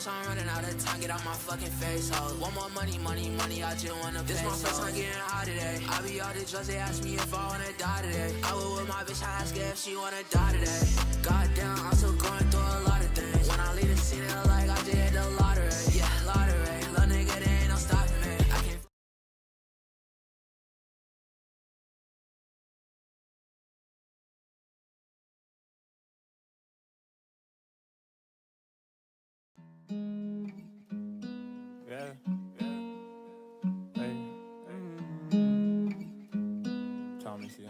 bitch, I'm running out of time, get out my fucking face, ho. Want more money, money, money, I just wanna pay. This my first time getting high today. I be all the drugs, they ask me if I wanna die today. I was with my bitch, I ask her if she wanna die today. Goddamn, I'm still going through a lot of things. When I leave the scene, it like I just hit the lottery. Yeah, lottery. Little nigga, there ain't no stopping me. I can't. Yeah, hey, Thomas here.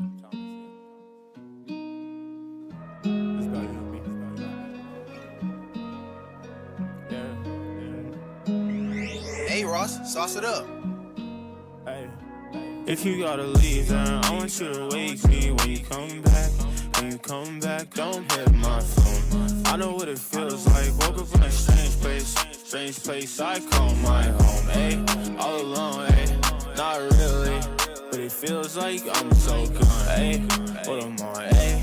It's about to be. Yeah. Hey Ross, sauce it up. Hey, if you gotta leave, then I want you to wake me when you come back. When you come back, don't hit my phone. I know what it feels like. Woke up in a strange place I call my home. Ayy, all alone, ayy, not really, but it feels like I'm so gone. Ayy, what am I? Ayy,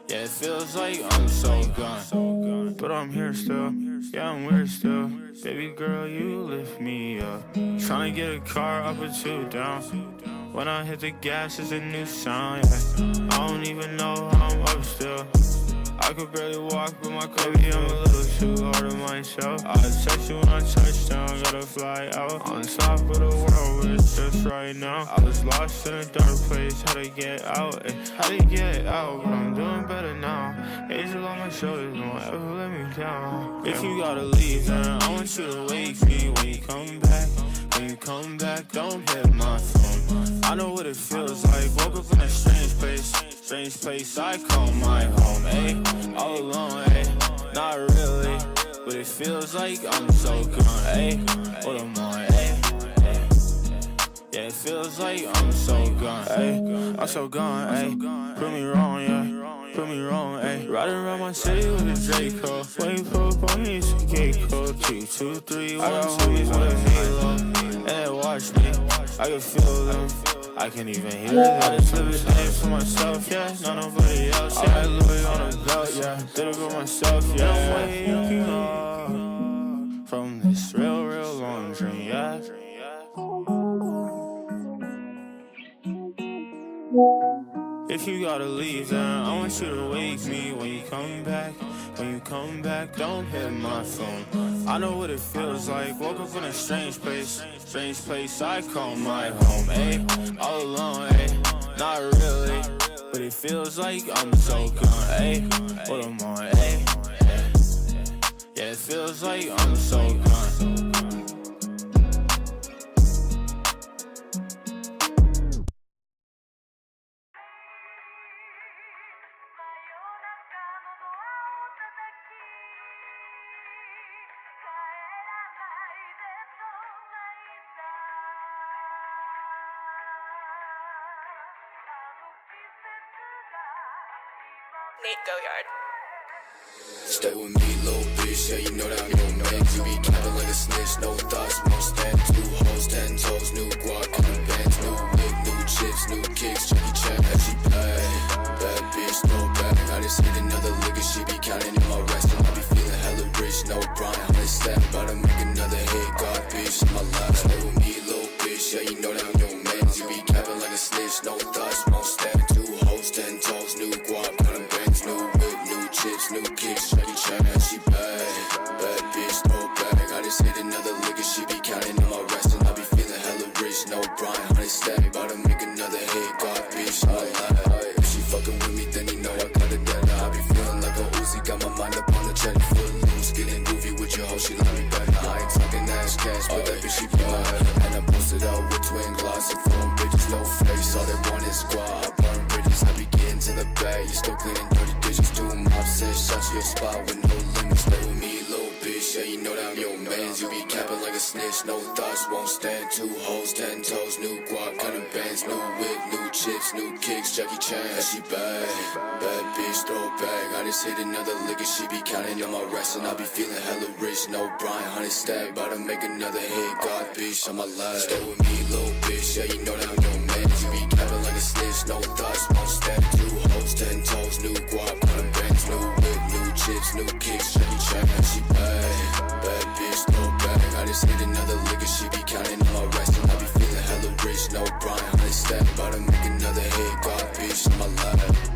yeah, it feels like I'm so gone, but I'm here still. Yeah, I'm weird still. Baby girl, you lift me up. Tryna get a car up or two down. When I hit the gas, it's a new sound, yeah. I don't even know how I'm up still. I could barely walk, but my baby, I'm a little too hard on myself. I text you when I touch down, gotta fly out. On top of the world, but it's just right now. I was lost in a dark place, how to get out, how to get out, but I'm doing better now. Angel on my shoulders, don't ever let me down. If you gotta leave, then I want you to wake me when you come back. When you come back, don't hit my phone. I know what it feels like. Woke up in a strange place I call my home. Ayy, all alone, ayy, not really, but it feels like I'm so gone. Ayy, what am I? Ayy, yeah, it feels like I'm so gone. Ayy, I'm so gone. Ayy, prove me wrong, yeah. Prove me wrong, ayy. Riding around my city with a Draco. When you pull up on me, it's a gate code. 2, 2, 3, 1, 2, with a halo. And they watch me, I can feel them. I can't even hear them. I just live a day for myself, yeah. Not nobody else, yeah. I had Louis on the belt, yeah. Did it for myself, yeah. I'm waking up from this real long dream, yeah. If you gotta leave, then I want you to wake me when you come back. When you come back, don't hit my phone. I know what it feels like. Woke up in a strange place I call my home. Ayy, all alone, ayy, not really, but it feels like I'm so gone. Ayy, what am I? Ayy, yeah, it feels like I'm so gone. Nate Goyard. Stay with me, little bitch, yeah, you know that I'm your man. You be capping like a snitch, no thoughts, no stand. 2 hoes, 10 toes, new guac, new bands, new wig, new chips, new kicks, Jackie Chan, and she pay. Bad bitch, no bag, I just hit another lick and she be counting in my rest. And I be feeling hella rich, no Brian, 100 stack, about to make another hit, God bitch, in my life. Stay with me, little bitch, yeah, you know that I'm your man. You be capping like a snitch, no thoughts, no stand. 2 hoes, 10 toes, new guac, new whip, new chips, new kicks, Jackie Chan, and she bad. Bad bitch, no bag. I just hit another lick and she be counting on my rest. And I be feeling hella rich, no Brian, 100 stack. About to make another hit, God bitch, if she fucking with me, then you know I got it better. I be feeling like a Uzi, got my mind up on the check. Foot loose, getting groovy with your hoe, she love me better. I ain't talking ass cash, but that bitch she bad. And I posted out with twin glass and 4 bitches, no face. All they want is squad, burn bridges. I be getting to the bag, you still cleaning dirty dishes. 2 mob says, shut your spot with no limits. Stay with me, little bitch, yeah, you know that I'm your mans. You be capping like a snitch, no thoughts, won't stand. 2 hoes, 10 toes, new guac, cutting bands, new whip, new chips, new kicks, Jackie Chan, and she bad. Bad bitch, throw bag. I just hit another lick and she be counting on my rest. And I be feeling hella rich, no Brian, 100 stack, about to make another hit, God bitch, on my life. Stay with me, little bitch, yeah, you know that I'm your man. You be capping like a snitch, no thoughts, won't stand. 2 hoes, 10 toes, new guac, cutting bands, new whip, new chips. chips, new kicks, Chevy check, and she bad. Bad bitch, no bag. I just hit another liquor, she be counting all my rest, and I be feeling hella rich, no Brian, 100 stack, about to make another hit, God bitch in my life.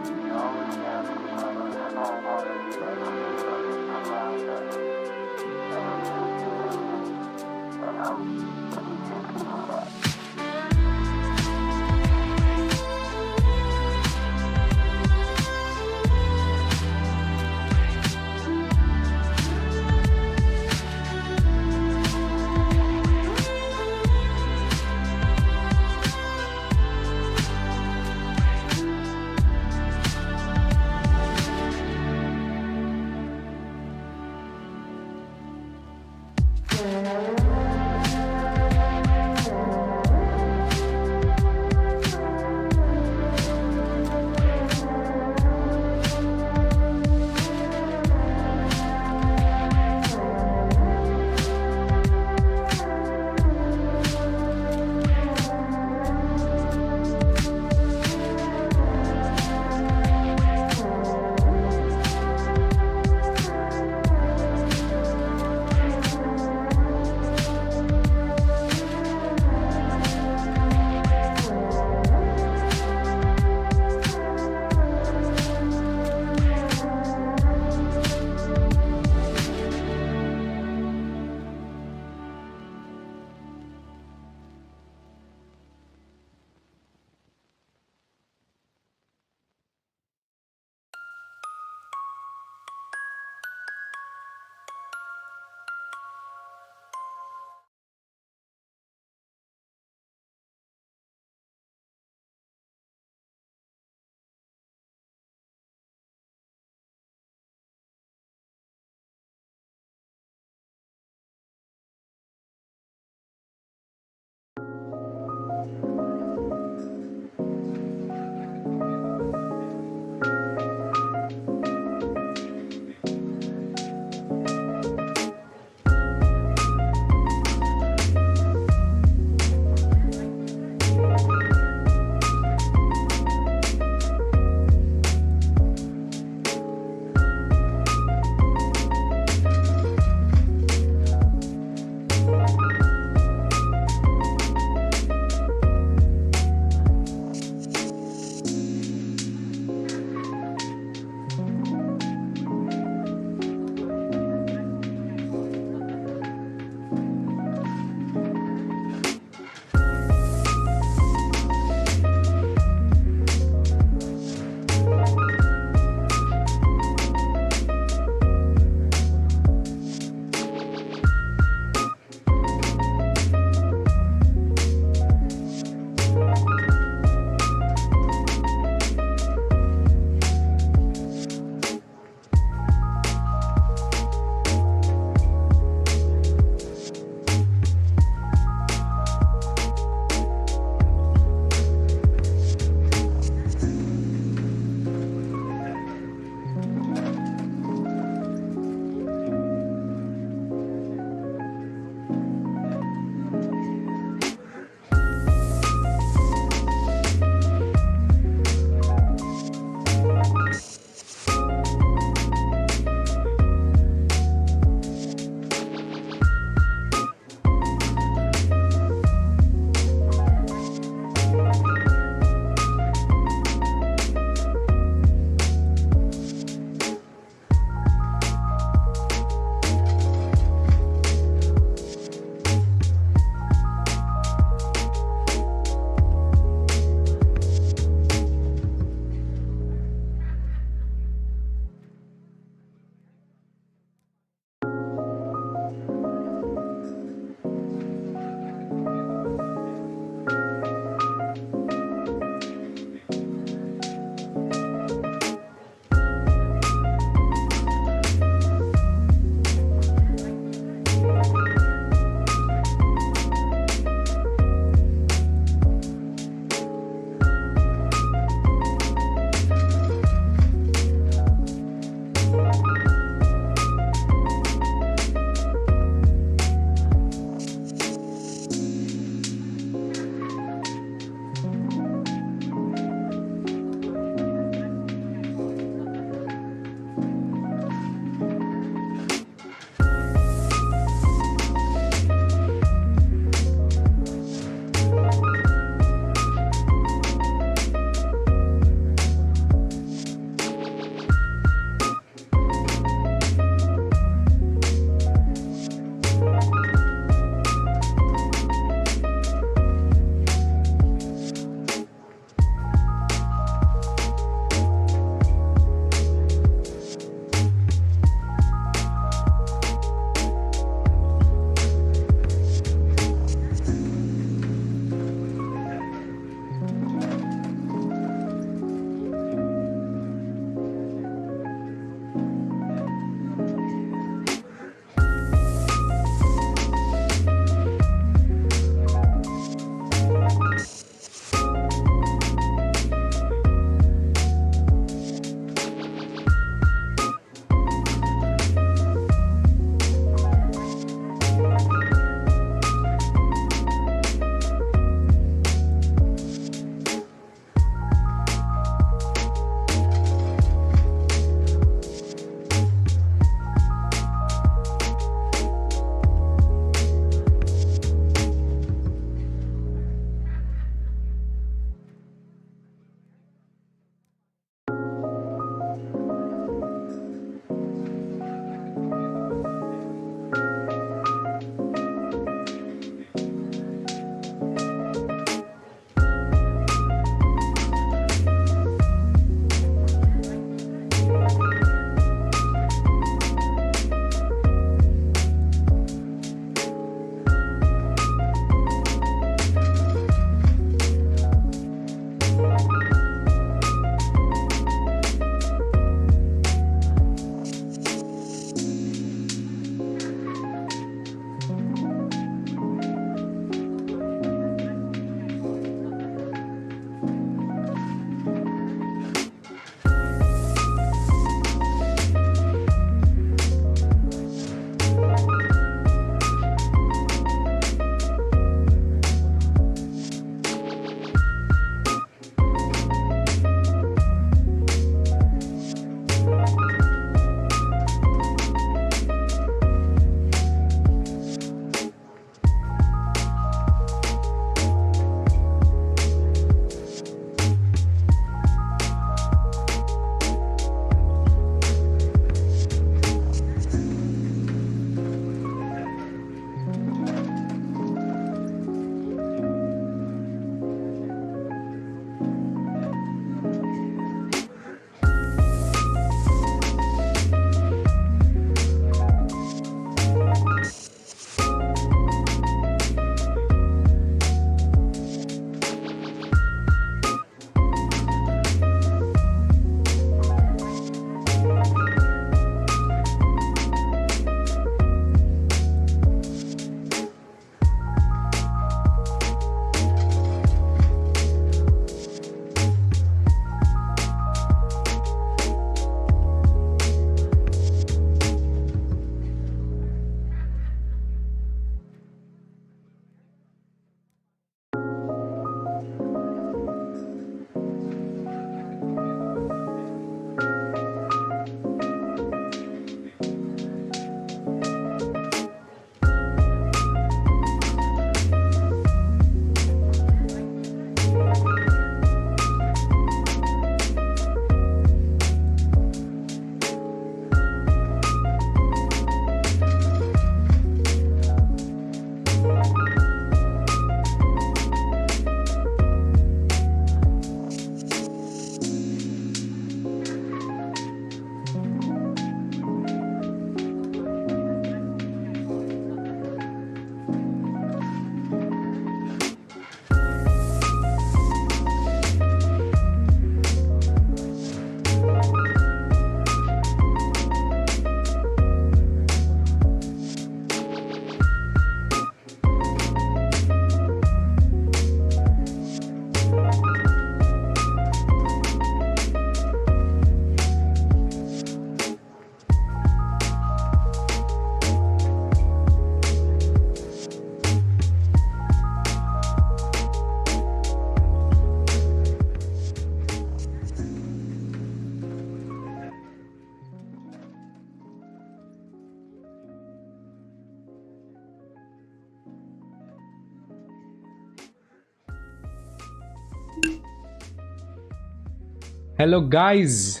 Hello, guys.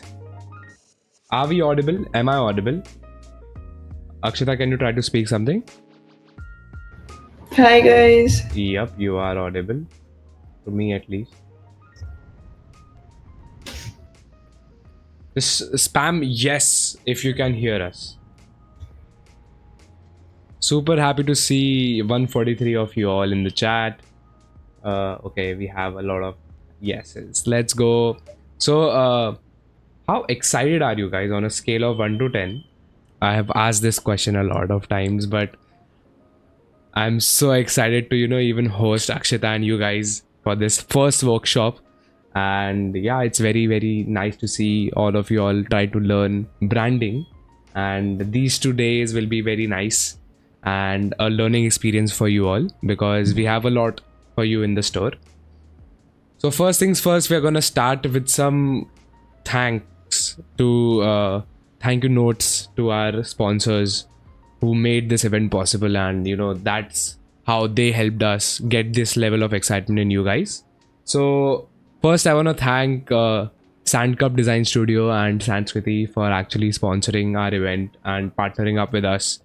Are we audible? Am I audible? Akshita, can you try to speak something? Hi guys. Yep, you are audible. To me, at least. Just spam yes if you can hear us. Super happy to see 143 of you all in the chat. Okay, we have a lot of yeses. Let's go. So, how excited are you guys on a scale of 1 to 10? I have asked this question a lot of times, but I'm so excited to, even host Akshita and you guys for this first workshop. And yeah, it's very, very nice to see all of you all try to learn branding. And these 2 days will be very nice and a learning experience for you all because we have a lot for you in the store. So, first things first, we're going to start with some thanks to thank you notes to our sponsors who made this event possible, and that's how they helped us get this level of excitement in you guys. So first I want to thank Sandcup Design Studio and Sanskriti for actually sponsoring our event and partnering up with us.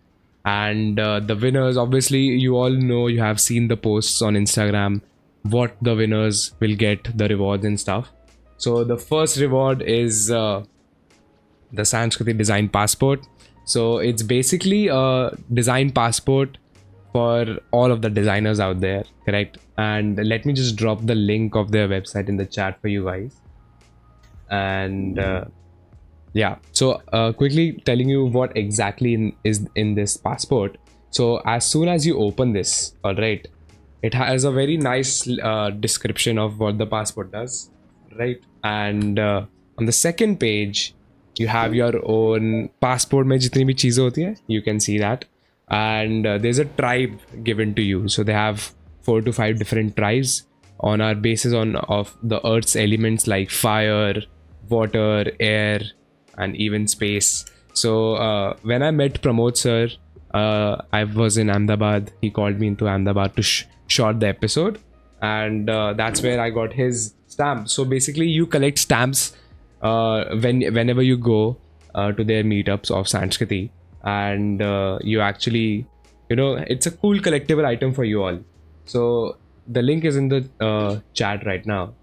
And the winners, obviously you all know, you have seen the posts on Instagram what the winners will get, the rewards and stuff. So the first reward is the Sanskriti Design Passport. So it's basically a design passport for all of the designers out there, correct? And let me just drop the link of their website in the chat for you guys. And yeah, so quickly telling you what exactly is in this passport. So as soon as you open this, all right, it has a very nice description of what the passport does, right? And on the second page you have your own passport mein jitni bhi cheezein hoti hai, you can see that. And there's a tribe given to you, so they have 4 to 5 different tribes on our basis on of the earth's elements like fire, water, air, and even space. So when I met Pramod sir, I was in Ahmedabad. He called me into Ahmedabad to shot the episode, and that's where I got his stamp. So basically you collect stamps whenever you go to their meetups of Sanskriti, and you actually, it's a cool collectible item for you all. So the link is in the chat right now.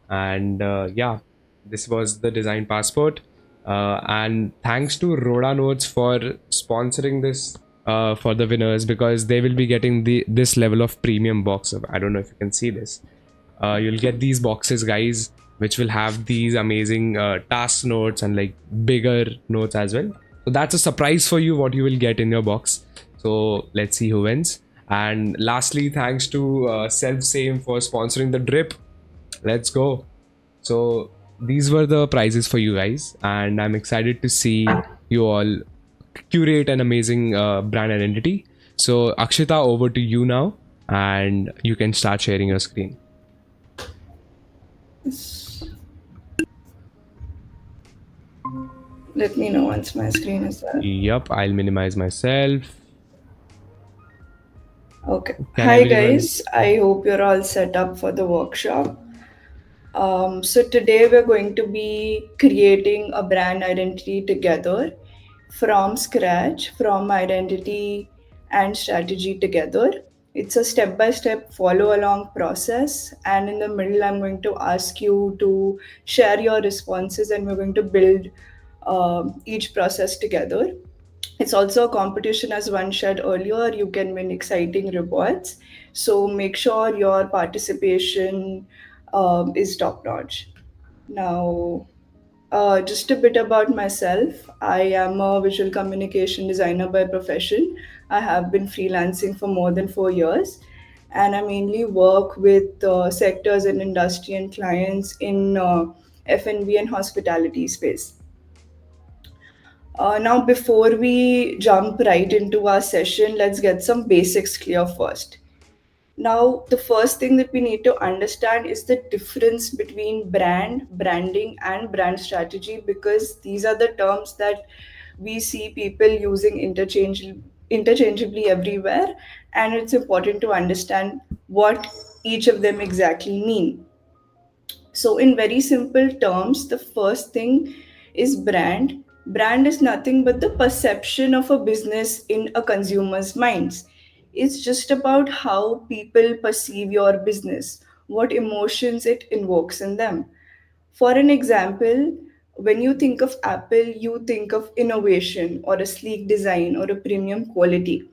And yeah, this was the design passport, and thanks to Rhoda Notes for sponsoring this for the winners, because they will be getting this level of premium box. I don't know if you can see this. You'll get these boxes, guys, which will have these amazing task notes and like bigger notes as well. So that's a surprise for you what you will get in your box. So let's see who wins. And lastly, thanks to Self Same for sponsoring the drip. Let's go. So these were the prizes for you guys, and I'm excited to see you all curate an amazing brand identity. So Akshita, over to you now, and you can start sharing your screen. Let me know once my screen is there. Yep, I'll minimize myself. Okay. Hi guys, I hope you're all set up for the workshop. So today we're going to be creating a brand identity together from scratch, from identity and strategy together. It's a step-by-step follow-along process, and in the middle I'm going to ask you to share your responses, and we're going to build each process together. It's also a competition, as one shared earlier. You can win exciting rewards. So make sure your participation is top notch. Now, just a bit about myself. I am a visual communication designer by profession. I have been freelancing for more than 4 years, and I mainly work with sectors and industry and clients in F&B and hospitality space. Now, before we jump right into our session, let's get some basics clear first. Now, the first thing that we need to understand is the difference between branding, and brand strategy, because these are the terms that we see people using interchangeably everywhere, and it's important to understand what each of them exactly mean. So, in very simple terms, the first thing is brand. Brand is nothing but the perception of a business in a consumer's minds. It's just about how people perceive your business, what emotions it invokes in them. For an example, when you think of Apple, you think of innovation or a sleek design or a premium quality.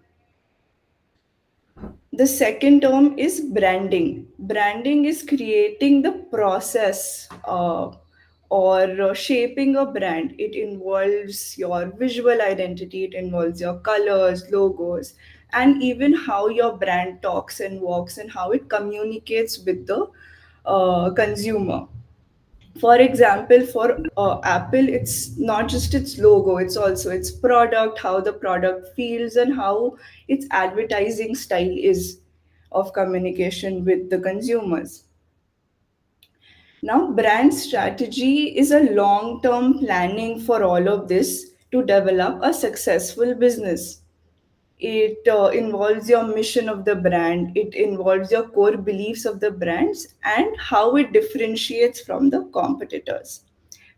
The second term is branding. Branding is creating the process or shaping a brand. It involves your visual identity, it involves your colors, logos, and even how your brand talks and walks and how it communicates with the consumer. For example, for Apple, it's not just its logo, it's also its product, how the product feels, and how its advertising style is of communication with the consumers. Now, brand strategy is a long term planning for all of this to develop a successful business. It involves your mission of the brand, it involves your core beliefs of the brands, and how it differentiates from the competitors.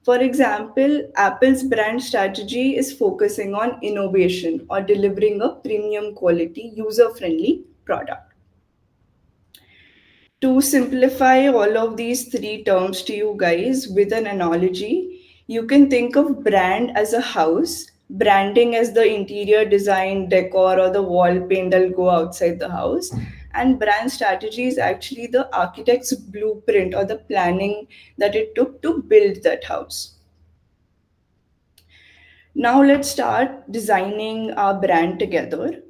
For example, Apple's brand strategy is focusing on innovation or delivering a premium quality, user friendly product. To simplify all of these three terms to you guys with an analogy, you can think of brand as a house, branding as the interior design, decor, or the wall paint that'll go outside the house. And brand strategy is actually the architect's blueprint or the planning that it took to build that house. Now let's start designing our brand together.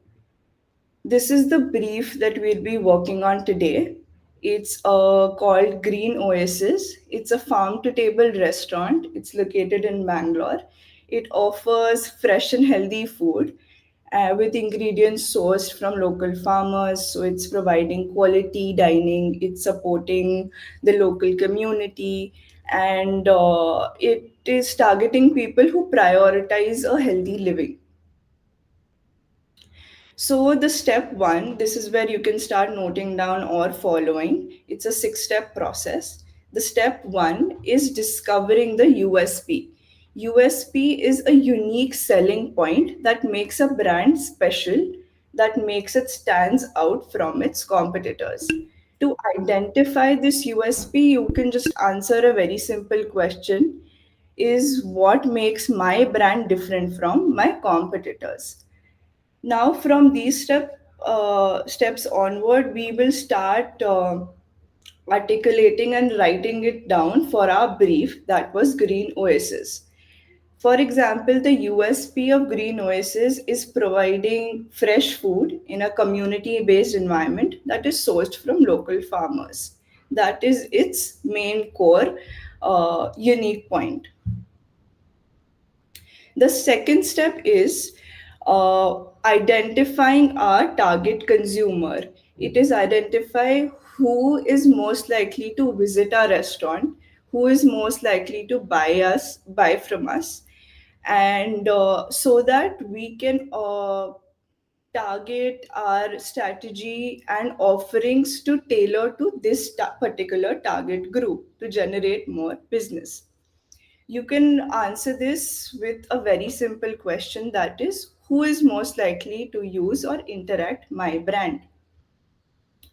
This is the brief that we'll be working on today. It's called Green Oasis. It's a farm to table restaurant. It's located in Bangalore. It offers fresh and healthy food with ingredients sourced from local farmers. So it's providing quality dining, it's supporting the local community, and it is targeting people who prioritize a healthy living. So, the step one, this is where you can start noting down or following. It's a six-step process. The step one is discovering the USP. USP is a unique selling point that makes a brand special, that makes it stands out from its competitors. To identify this USP, you can just answer a very simple question: is what makes my brand different from my competitors? Now, from these steps onward, we will start articulating and writing it down for our brief that was Green Oasis. For example, the USP of Green Oasis is providing fresh food in a community based environment that is sourced from local farmers. That is its main core unique point. The second step is identifying our target consumer. It is identify who is most likely to visit our restaurant, who is most likely to buy from us, and so that we can target our strategy and offerings to tailor to this particular target group to generate more business. You can answer this with a very simple question, that is, who is most likely to use or interact my brand?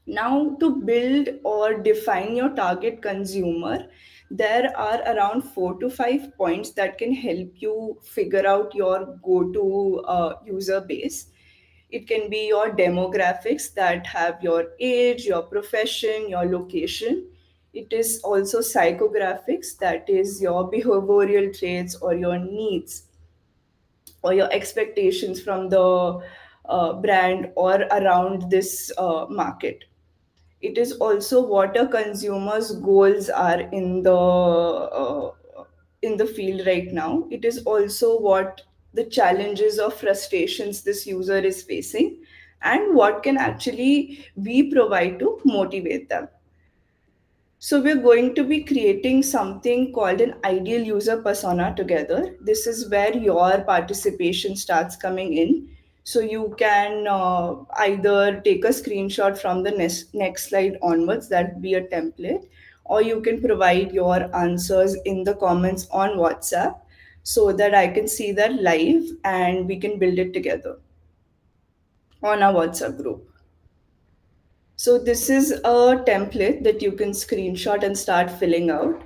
Now, to build or define your target consumer, there are around 4 to 5 points that can help you figure out your go to user base. It can be your demographics that have your age, your profession, your location. It is also psychographics, that is your behavioral traits or your needs or your expectations from the brand or around this market. It is also what a consumer's goals are in the field right now. It is also what the challenges or frustrations this user is facing, and what can actually we provide to motivate them. So we're going to be creating something called an ideal user persona together. This is where your participation starts coming in. So you can either take a screenshot from the next slide onwards, that be a template, or you can provide your answers in the comments on WhatsApp so that I can see that live and we can build it together on our WhatsApp group. So, this is a template that you can screenshot and start filling out.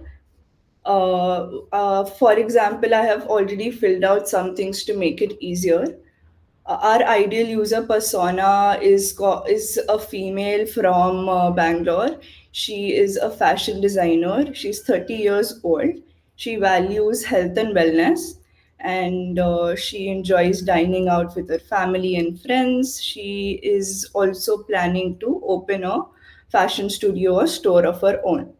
For example, I have already filled out some things to make it easier. Our ideal user persona is a female from Bangalore. She is a fashion designer. She's 30 years old. She values health and wellness, and she enjoys dining out with her family and friends. She is also planning to open a fashion studio or store of her own.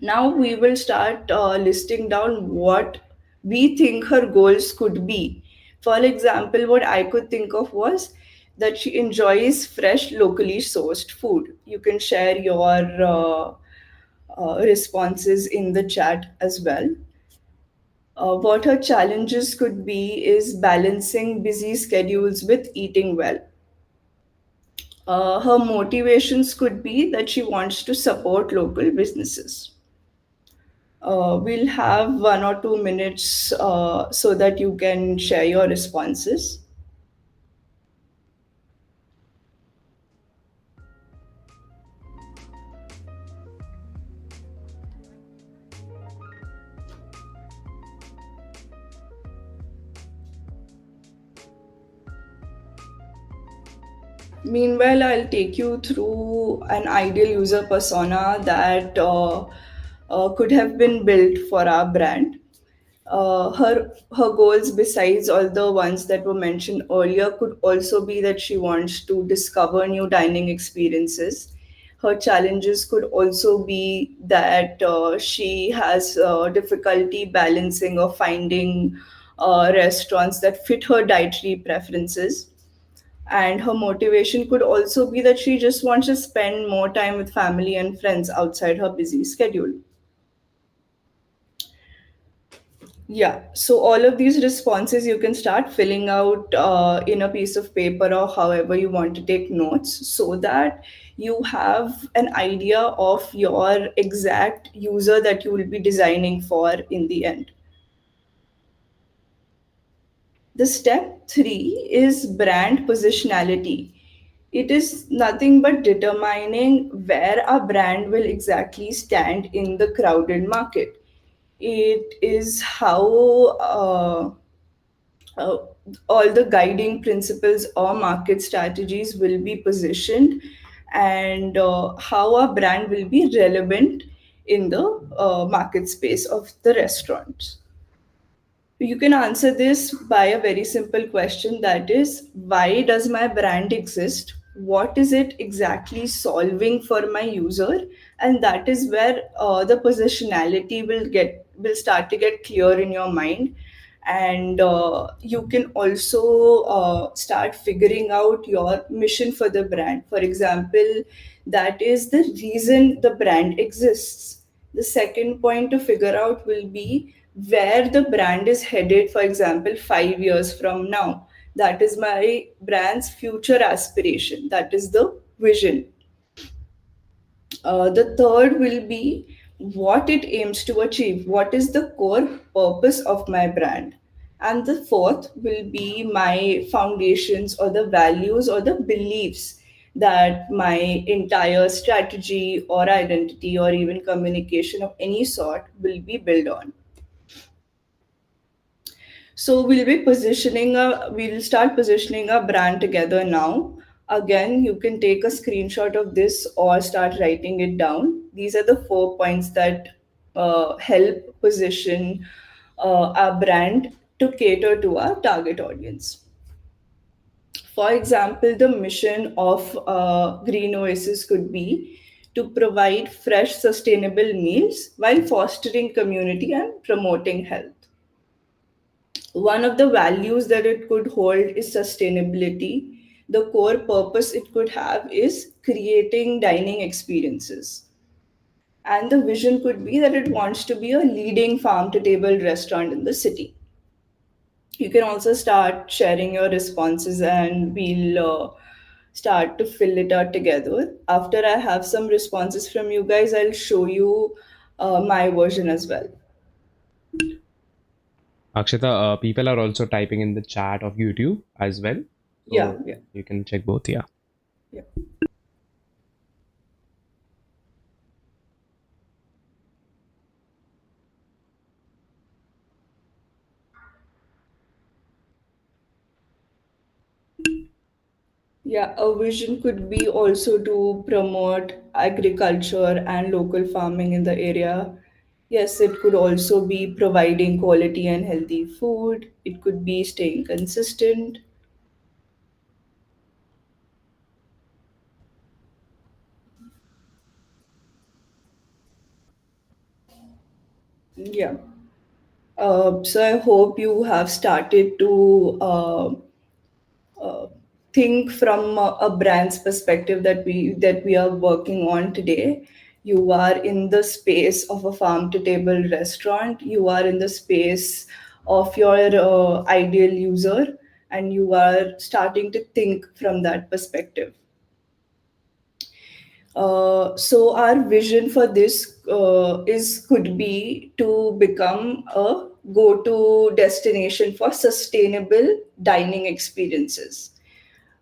Now we will start listing down what we think her goals could be. For example, what I could think of was that she enjoys fresh, locally sourced food. You can share your responses in the chat as well. What her challenges could be is balancing busy schedules with eating well. Her motivations could be that she wants to support local businesses. We'll have 1 or 2 minutes so that you can share your responses. Meanwhile, I'll take you through an ideal user persona that could have been built for our brand. Her goals, besides all the ones that were mentioned earlier, could also be that she wants to discover new dining experiences. Her challenges could also be that she has difficulty balancing or finding restaurants that fit her dietary preferences. And her motivation could also be that she just wants to spend more time with family and friends outside her busy schedule. Yeah, so all of these responses you can start filling out in a piece of paper or however you want to take notes so that you have an idea of your exact user that you will be designing for in the end. The step three is brand positionality. It is nothing but determining where a brand will exactly stand in the crowded market. It is how uh, all the guiding principles or market strategies will be positioned and how a brand will be relevant in the market space of the restaurants. You can answer this by a very simple question, that is, why does my brand exist? What is it exactly solving for my user? And that is where the positionality will start to get clear in your mind. And you can also start figuring out your mission for the brand. For example, that is the reason the brand exists. The second point to figure out will be where the brand is headed, for example, 5 years from now. That is my brand's future aspiration. That is the vision. The third will be what it aims to achieve. What is the core purpose of my brand? And the fourth will be my foundations or the values or the beliefs that my entire strategy or identity or even communication of any sort will be built on. So we'll start positioning a brand together now. Again, you can take a screenshot of this or start writing it down. These are the 4 points that help position our brand to cater to our target audience. For example, the mission of Green Oasis could be to provide fresh, sustainable meals while fostering community and promoting health. One of the values that it could hold is sustainability. The core purpose it could have is creating dining experiences. And the vision could be that it wants to be a leading farm to table restaurant in the city. You can also start sharing your responses and we'll start to fill it out together. After I have some responses from you guys, I'll show you my version as well. Akshita, people are also typing in the chat of YouTube as well. Yeah, So yeah, you can check both, yeah. yeah. Yeah, a vision could be also to promote agriculture and local farming in the area. Yes, it could also be providing quality and healthy food. It could be staying consistent. Yeah. So I hope you have started to think from a brand's perspective that we are working on today. You are in the space of a farm to table restaurant. You are in the space of your ideal user, and you are starting to think from that perspective. So our vision for this is could be to become a go-to destination for sustainable dining experiences.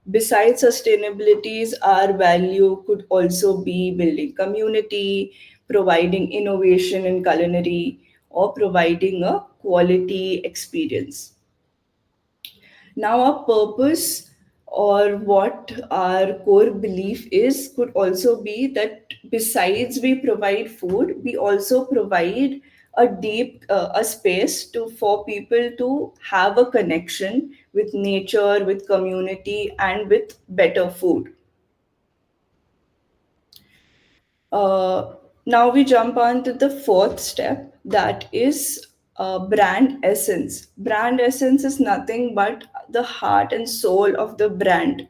Besides sustainabilities, our value could also be building community, providing innovation in culinary, or providing a quality experience. Now, our purpose or what our core belief is could also be that besides we provide food, we also provide a deep a space to for people to have a connection with nature, with community, and with better food. Uh, Now we jump on to the fourth step, that is brand essence. Brand essence is nothing but the heart and soul of the brand.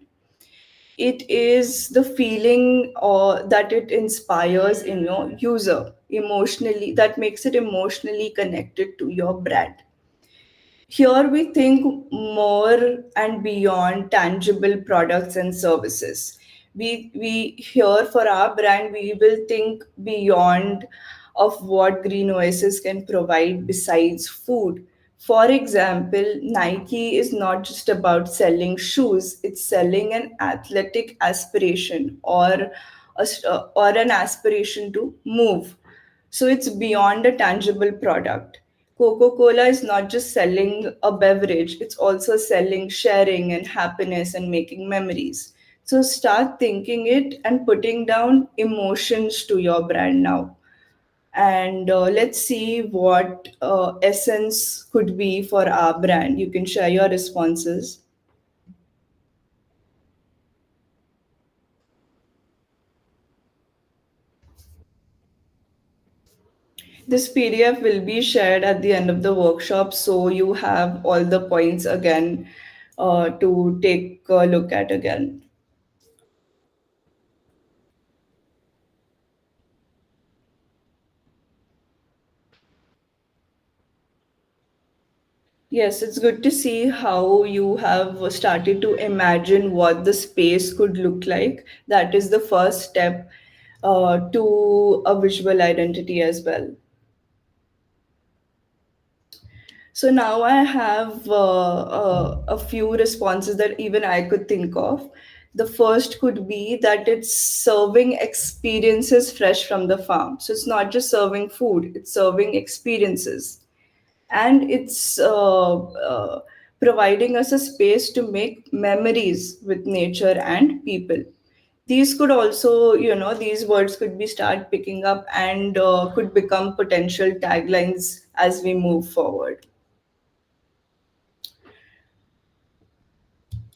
It is the feeling that it inspires in your user emotionally, that makes it emotionally connected to your brand. Here we think more and beyond tangible products and services. We here for our brand we will think beyond of what Green Oasis can provide besides food. For example, Nike is not just about selling shoes; it's selling an athletic aspiration or an aspiration to move. So it's beyond a tangible product. Coca Cola is not just selling a beverage, it's also selling sharing and happiness and making memories. So start thinking it and putting down emotions to your brand now. And let's see what essence could be for our brand. You can share your responses. This PDF will be shared at the end of the workshop, so you have all the points again to take a look at again. Yes, it's good to see how you have started to imagine what the space could look like. That is the first step to a visual identity as well. So now I have a few responses that even I could think of. The first could be that it's serving experiences fresh from the farm. So it's not just serving food, it's serving experiences. And it's providing us a space to make memories with nature and people. These could also, these words could be start picking up and could become potential taglines as we move forward.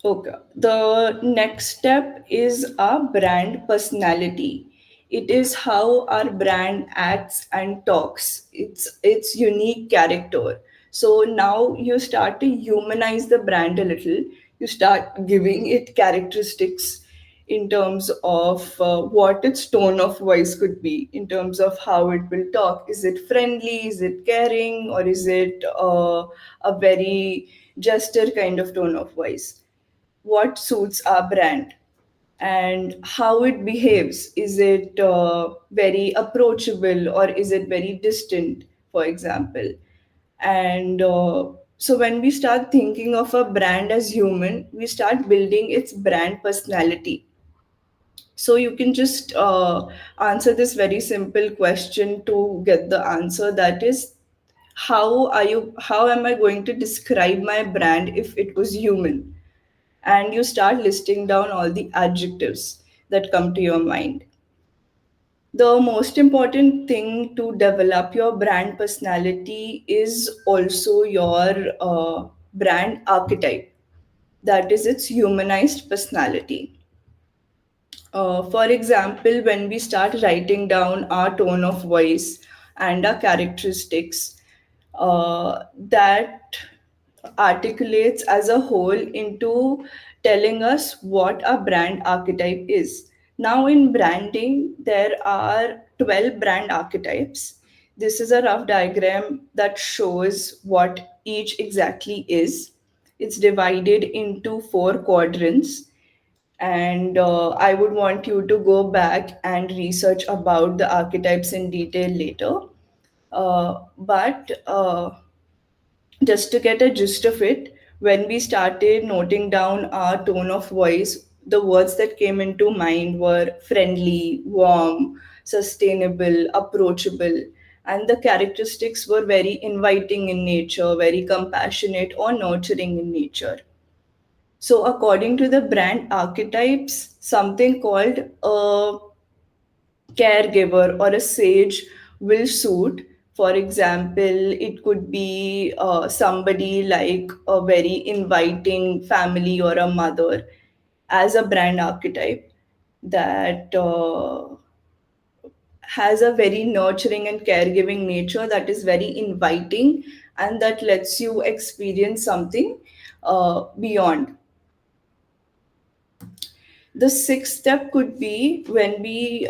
Okay. The next step is our brand personality. It is how our brand acts and talks. It's unique character. So now you start to humanize the brand a little. You start giving it characteristics in terms of what its tone of voice could be, in terms of how it will talk. Is it friendly? Is it caring? Or is it a very jester kind of tone of voice? What suits our brand? and how it behaves. Is it very approachable or is it very distant, for example? And so when we start thinking of a brand as human, we start building its brand personality. So you can just answer this very simple question to get the answer, that is, how am I going to describe my brand if it was human? And you start listing down all the adjectives that come to your mind. The most important thing to develop your brand personality is also your brand archetype, that is its humanized personality. For example, when we start writing down our tone of voice and our characteristics, that articulates as a whole into telling us what a brand archetype is. Now, in branding, there are 12 brand archetypes. This is a rough diagram that shows what each exactly is. It's divided into four quadrants, and I would want you to go back and research about the archetypes in detail later. But just to get a gist of it, when we started noting down our tone of voice, the words that came into mind were friendly, warm, sustainable, approachable, and the characteristics were very inviting in nature, very compassionate or nurturing in nature. So, according to the brand archetypes, something called a caregiver or a sage will suit. For example, it could be somebody like a very inviting family or a mother as a brand archetype that has a very nurturing and caregiving nature, that is very inviting, and that lets you experience something beyond. The sixth step could be when we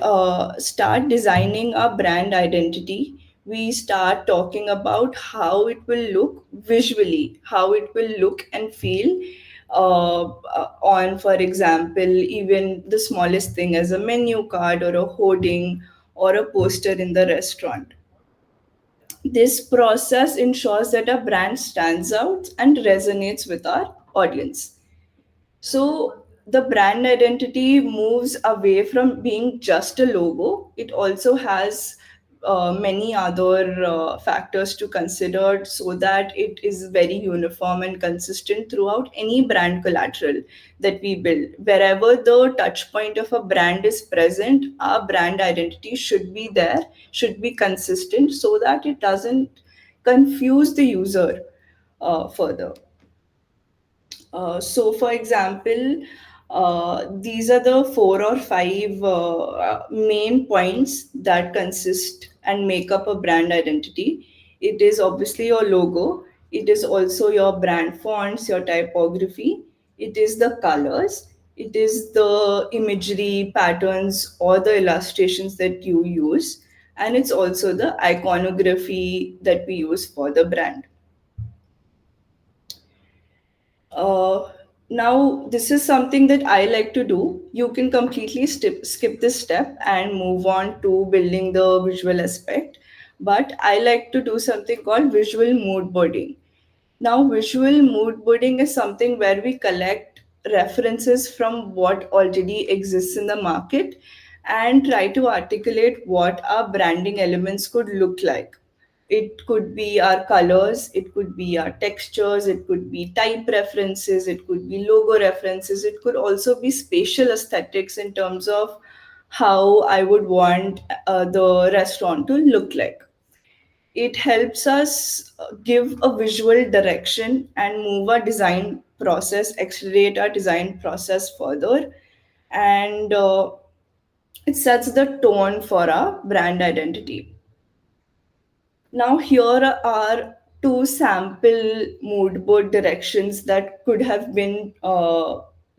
start designing our brand identity, we start talking about how it will look visually, how it will look and feel on, for example, even the smallest thing as a menu card or a hoarding or a poster in the restaurant. This process ensures that a brand stands out and resonates with our audience. So the brand identity moves away from being just a logo. It also has many other factors to consider so that it is very uniform and consistent throughout any brand collateral that we build. Wherever the touch point of a brand is present, our brand identity should be there, should be consistent so that it doesn't confuse the user further. So, for example, these are the four or five main points that consist and make up a brand identity. It is obviously your logo, it is also your brand fonts, your typography, it is the colors, it is the imagery patterns or the illustrations that you use, and it's also the iconography that we use for the brand. Uh, Now, this is something that I like to do. You can completely skip this step and move on to building the visual aspect. But I like to do something called visual mood boarding. Now, visual mood boarding is something where we collect references from what already exists in the market and try to articulate what our branding elements could look like. It could be our colors, it could be our textures, it could be type references, it could be logo references, it could also be spatial aesthetics in terms of how I would want the restaurant to look like. It helps us give a visual direction and move our design process, accelerate our design process further, and it sets the tone for our brand identity. Now, here are two sample mood board directions that could have been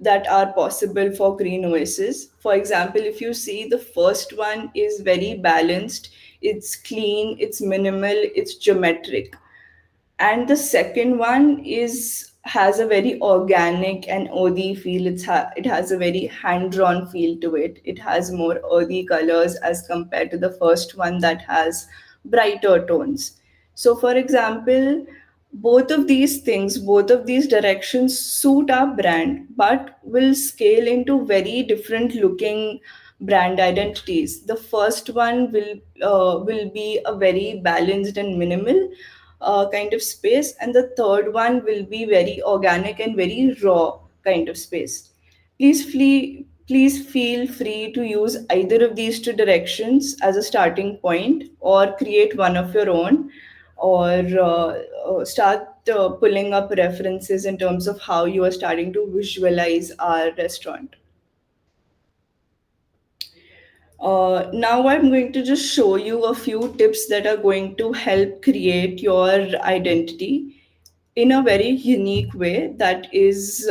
that are possible for green oasis. For example, if you see, the first one is very balanced, it's clean, it's minimal, it's geometric, and the second one is has a very organic and earthy feel. It has a very hand-drawn feel to it. It has more earthy colors as compared to the first one that has brighter tones. So, for example, both of these things, both of these directions suit our brand, but will scale into very different looking brand identities. The first one will be a very balanced and minimal kind of space, and the third one will be very organic and very raw kind of space. Please feel free to use either of these two directions as a starting point, or create one of your own, or start pulling up references in terms of how you are starting to visualize our restaurant. Now I'm going to just show you a few tips that are going to help create your identity in a very unique way that is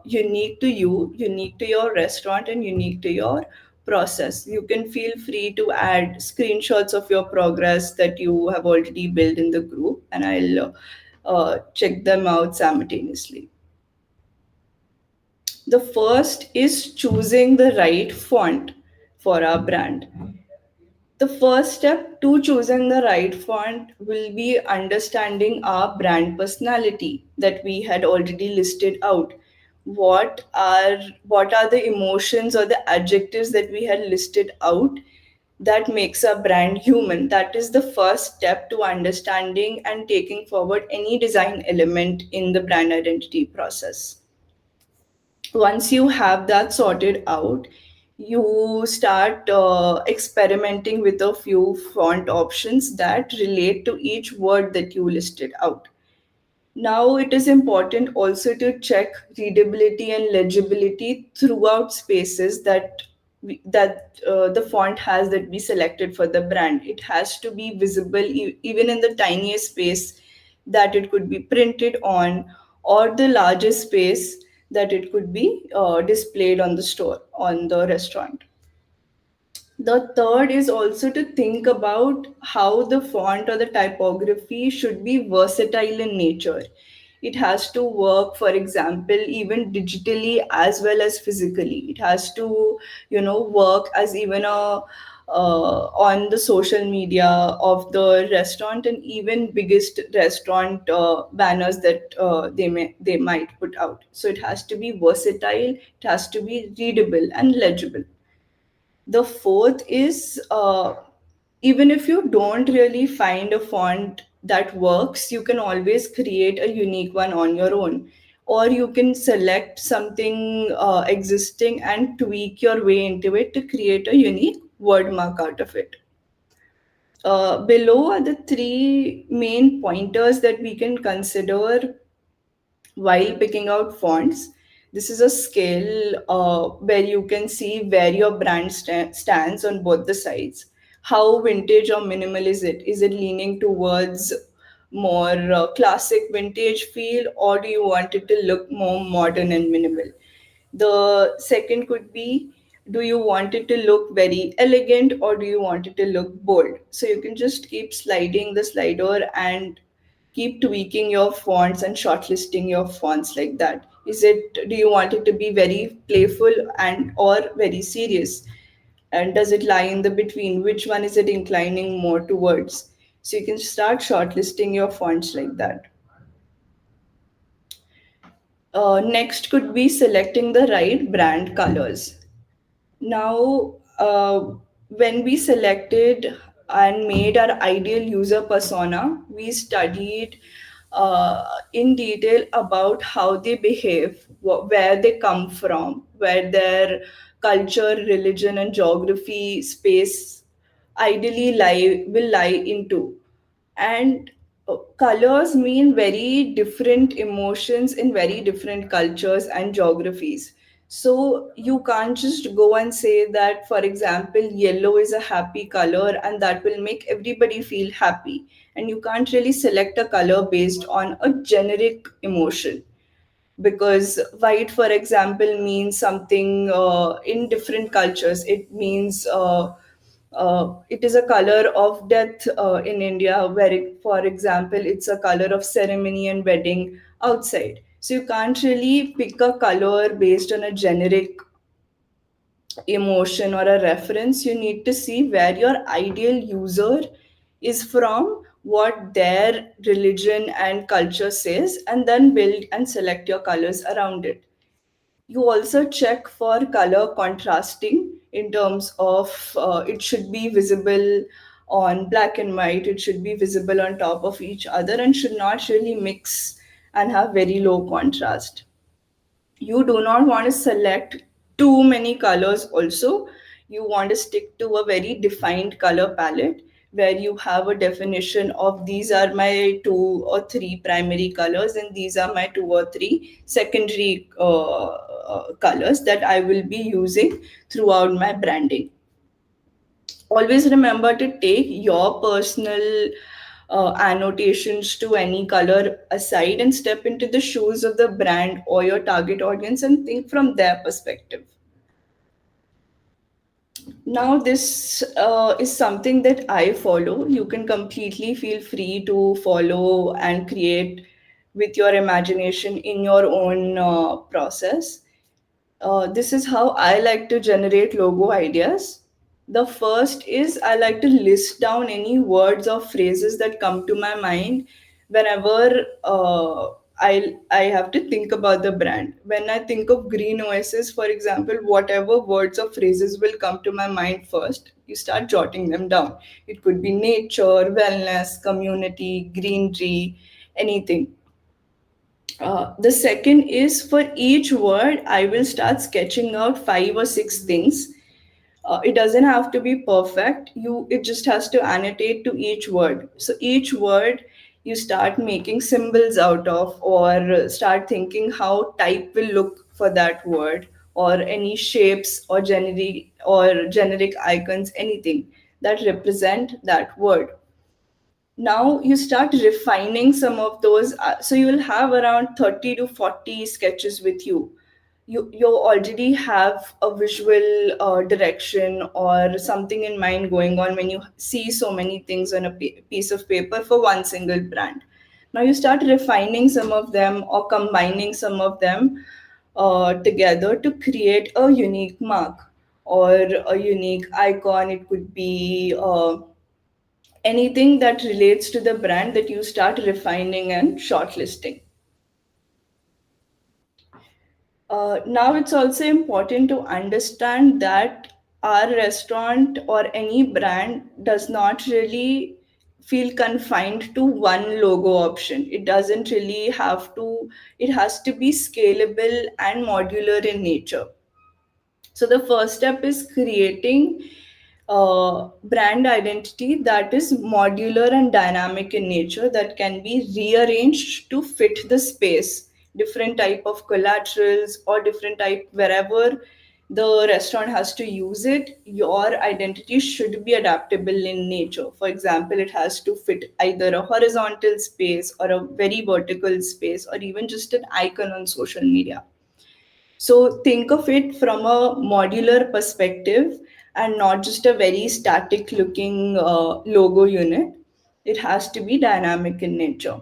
unique to you, unique to your restaurant, and unique to your process. You can feel free to add screenshots of your progress that you have already built in the group, and I'll check them out simultaneously. The first is choosing the right font for our brand. The first step to choosing the right font will be understanding our brand personality that we had already listed out. What are the emotions or the adjectives that we had listed out that makes our brand human? That is the first step to understanding and taking forward any design element in the brand identity process. Once you have that sorted out, you start experimenting with a few font options that relate to each word that you listed out. Now, it is important also to check readability and legibility throughout spaces that the font has that we selected for the brand. It has to be visible even in the tiniest space that it could be printed on, or the largest space that it could be displayed on the store, on the restaurant. The third is also to think about how the font or the typography should be versatile in nature. It has to work, for example, even digitally as well as physically. It has to, work as even a on the social media of the restaurant, and even biggest restaurant banners that they might put out. So it has to be versatile. It has to be readable and legible. The fourth is, even if you don't really find a font that works, you can always create a unique one on your own. Or you can select something existing and tweak your way into it to create a unique word mark out of it. Below are the three main pointers that we can consider while picking out fonts. This is a scale where you can see where your brand stands on both the sides. How vintage or minimal is it? Is it leaning towards more classic vintage feel, or do you want it to look more modern and minimal? The second could be, do you want it to look very elegant, or do you want it to look bold? So you can just keep sliding the slider and keep tweaking your fonts and shortlisting your fonts like that. Do you want it to be very playful and or very serious? And does it lie in the between? Which one is it inclining more towards? So you can start shortlisting your fonts like that. Next could be selecting the right brand colors. Now, when we selected and made our ideal user persona, we studied in detail about how they behave, where they come from, where their culture, religion, and geography space ideally will lie into. And colors mean very different emotions in very different cultures and geographies. So you can't just go and say that, for example, yellow is a happy color and that will make everybody feel happy. And you can't really select a color based on a generic emotion, because white, for example, means something in different cultures. It is a color of death in India, where, for example, it's a color of ceremony and wedding outside. So you can't really pick a color based on a generic emotion or a reference. You need to see where your ideal user is from, what their religion and culture says, and then build and select your colors around it. You also check for color contrasting in terms of it should be visible on black and white, it should be visible on top of each other, and should not really mix and have very low contrast. You do not want to select too many colors also. You want to stick to a very defined color palette where you have a definition of these are my two or three primary colors and these are my two or three secondary colors that I will be using throughout my branding. Always remember to take your personal annotations to any color aside and step into the shoes of the brand or your target audience and think from their perspective. Now, this is something that I follow. You can completely feel free to follow and create with your imagination in your own process. This is how I like to generate logo ideas. The first is I like to list down any words or phrases that come to my mind whenever I have to think about the brand. When I think of green oasis, for example, whatever words or phrases will come to my mind first, you start jotting them down. It could be nature, wellness, community, greenery, anything. The second is for each word, I will start sketching out five or six things. It doesn't have to be perfect. It just has to annotate to each word. So each word you start making symbols out of, or start thinking how type will look for that word, or any shapes or generic icons, anything that represent that word. Now you start refining some of those, so you will have around 30 to 40 sketches with you. You already have a visual direction or something in mind going on when you see so many things on a piece of paper for one single brand. Now you start refining some of them or combining some of them together to create a unique mark or a unique icon. It could be anything that relates to the brand that you start refining and shortlisting. Now, it's also important to understand that our restaurant or any brand does not really feel confined to one logo option. It doesn't really have to, it has to be scalable and modular in nature. So the first step is creating brand identity that is modular and dynamic in nature, that can be rearranged to fit the space, different type of collaterals or different type wherever the restaurant has to use it. Your identity should be adaptable in nature. For example, it has to fit either a horizontal space or a very vertical space or even just an icon on social media. So think of it from a modular perspective and not just a very static looking logo unit. It has to be dynamic in nature.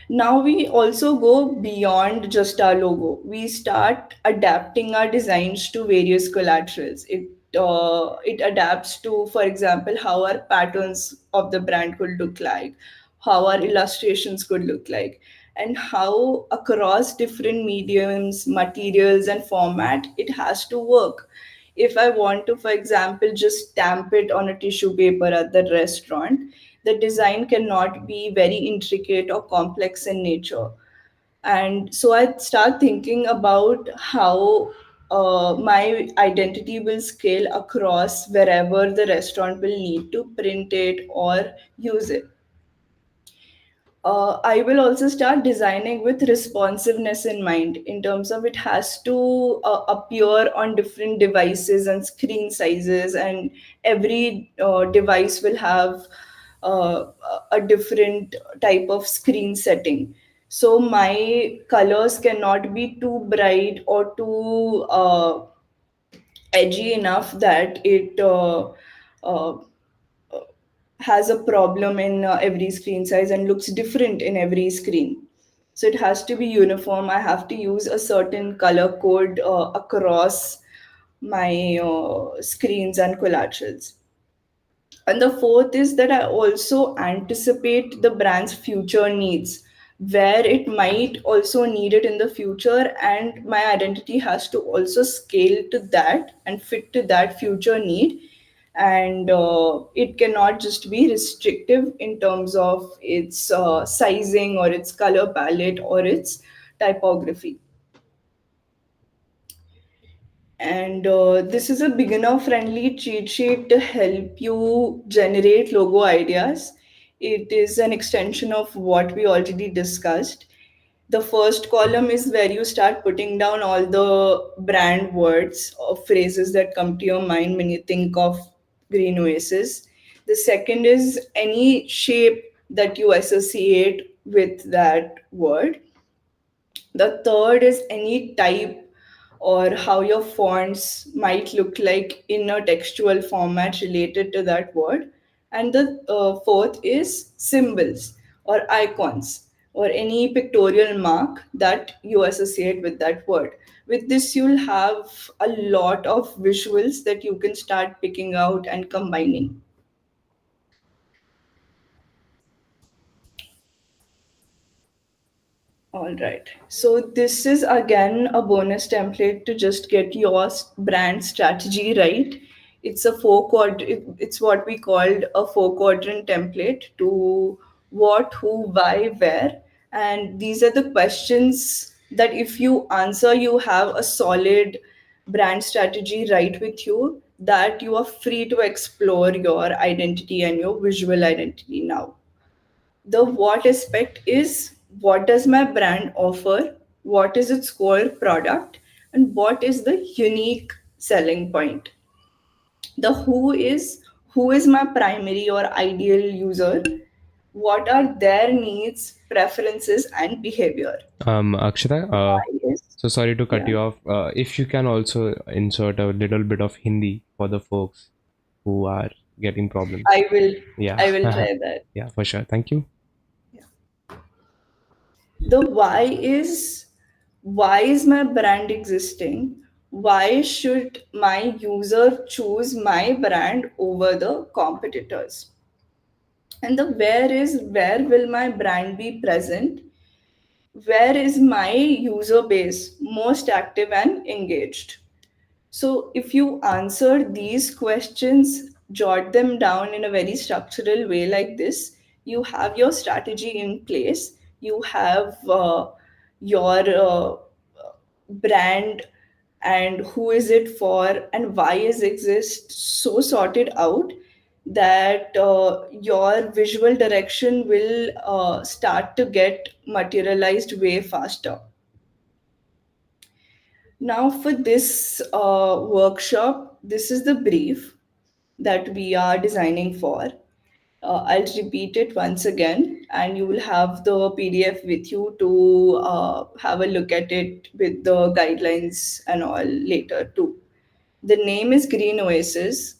Now we also go beyond just our logo. We start adapting our designs to various collaterals. It adapts to, for example, how our patterns of the brand could look like, how our illustrations could look like, and how across different mediums, materials, and format it has to work. If I want to, for example, just stamp it on a tissue paper at the restaurant, the design cannot be very intricate or complex in nature. And so I start thinking about how my identity will scale across wherever the restaurant will need to print it or use it. I will also start designing with responsiveness in mind, in terms of it has to appear on different devices and screen sizes, and every device will have uh, a different type of screen setting. So my colors cannot be too bright or too edgy enough that it uh, has a problem in every screen size and looks different in every screen. So it has to be uniform. I have to use a certain color code across my screens and collaterals. And the fourth is that I also anticipate the brand's future needs, where it might also need it in the future, and my identity has to also scale to that and fit to that future need. And it cannot just be restrictive in terms of its sizing or its color palette or its typography. And this is a beginner friendly cheat sheet to help you generate logo ideas. It is an extension of what we already discussed. The first column is where you start putting down all the brand words or phrases that come to your mind when you think of green oasis. The second is any shape that you associate with that word. The third is any type or how your fonts might look like in a textual format related to that word. And the fourth is symbols or icons or any pictorial mark that you associate with that word. With this, you'll have a lot of visuals that you can start picking out and combining. All right. So this is again a bonus template to just get your brand strategy right. It's a it's what we called a 4 quadrant template to what, who, why, where. And these are the questions that if you answer, you have a solid brand strategy right with you, that you are free to explore your identity and your visual identity now. The what aspect is what does my brand offer, what is its core product, and what is the unique selling point. The who is my primary or ideal user, what are their needs, preferences, and behavior. Akshita, Why is so sorry to cut yeah, you off. If you can also insert a little bit of Hindi for the folks who are getting problems. i will Yeah, I will try that. yeah, for sure. Thank you. The why is my brand existing, why should my user choose my brand over the competitors, and the where is where will my brand be present, where is my user base most active and engaged. So, if you answer these questions, jot them down in a very structural way like this, you have your strategy in place. You have your brand and who is it for and why is exist so sorted out that your visual direction will start to get materialized way faster. Now, for this workshop, this is the brief that we are designing for. I'll repeat it once again, and you will have the PDF with you to have a look at it with the guidelines and all later too. The name is Green Oasis.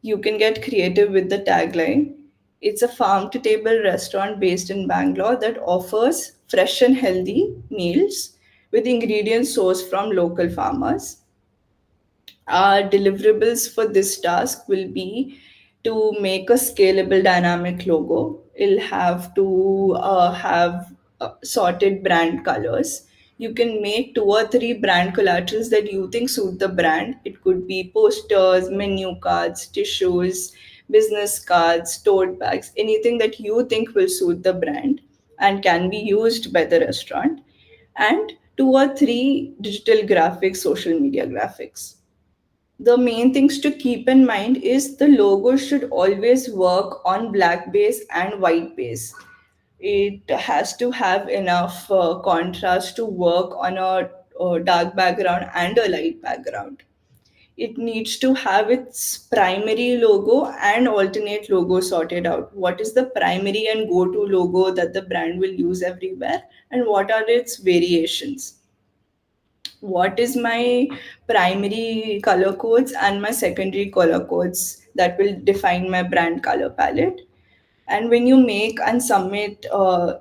You can get creative with the tagline. It's a farm to table restaurant based in Bangalore that offers fresh and healthy meals with ingredients sourced from local farmers. Our deliverables for this task will be to make a scalable dynamic logo. It'll have to have sorted brand colors. You can make 2 or 3 brand collaterals that you think suit the brand. It could be posters, menu cards, tissues, business cards, tote bags, anything that you think will suit the brand and can be used by the restaurant. And 2 or 3 digital graphics, social media graphics. The main things to keep in mind is the logo should always work on black base and white base. It has to have enough contrast to work on a dark background and a light background. It needs to have its primary logo and alternate logo sorted out. What is the primary and go to logo that the brand will use everywhere, and what are its variations? What is my primary color codes and my secondary color codes that will define my brand color palette, And when you make and submit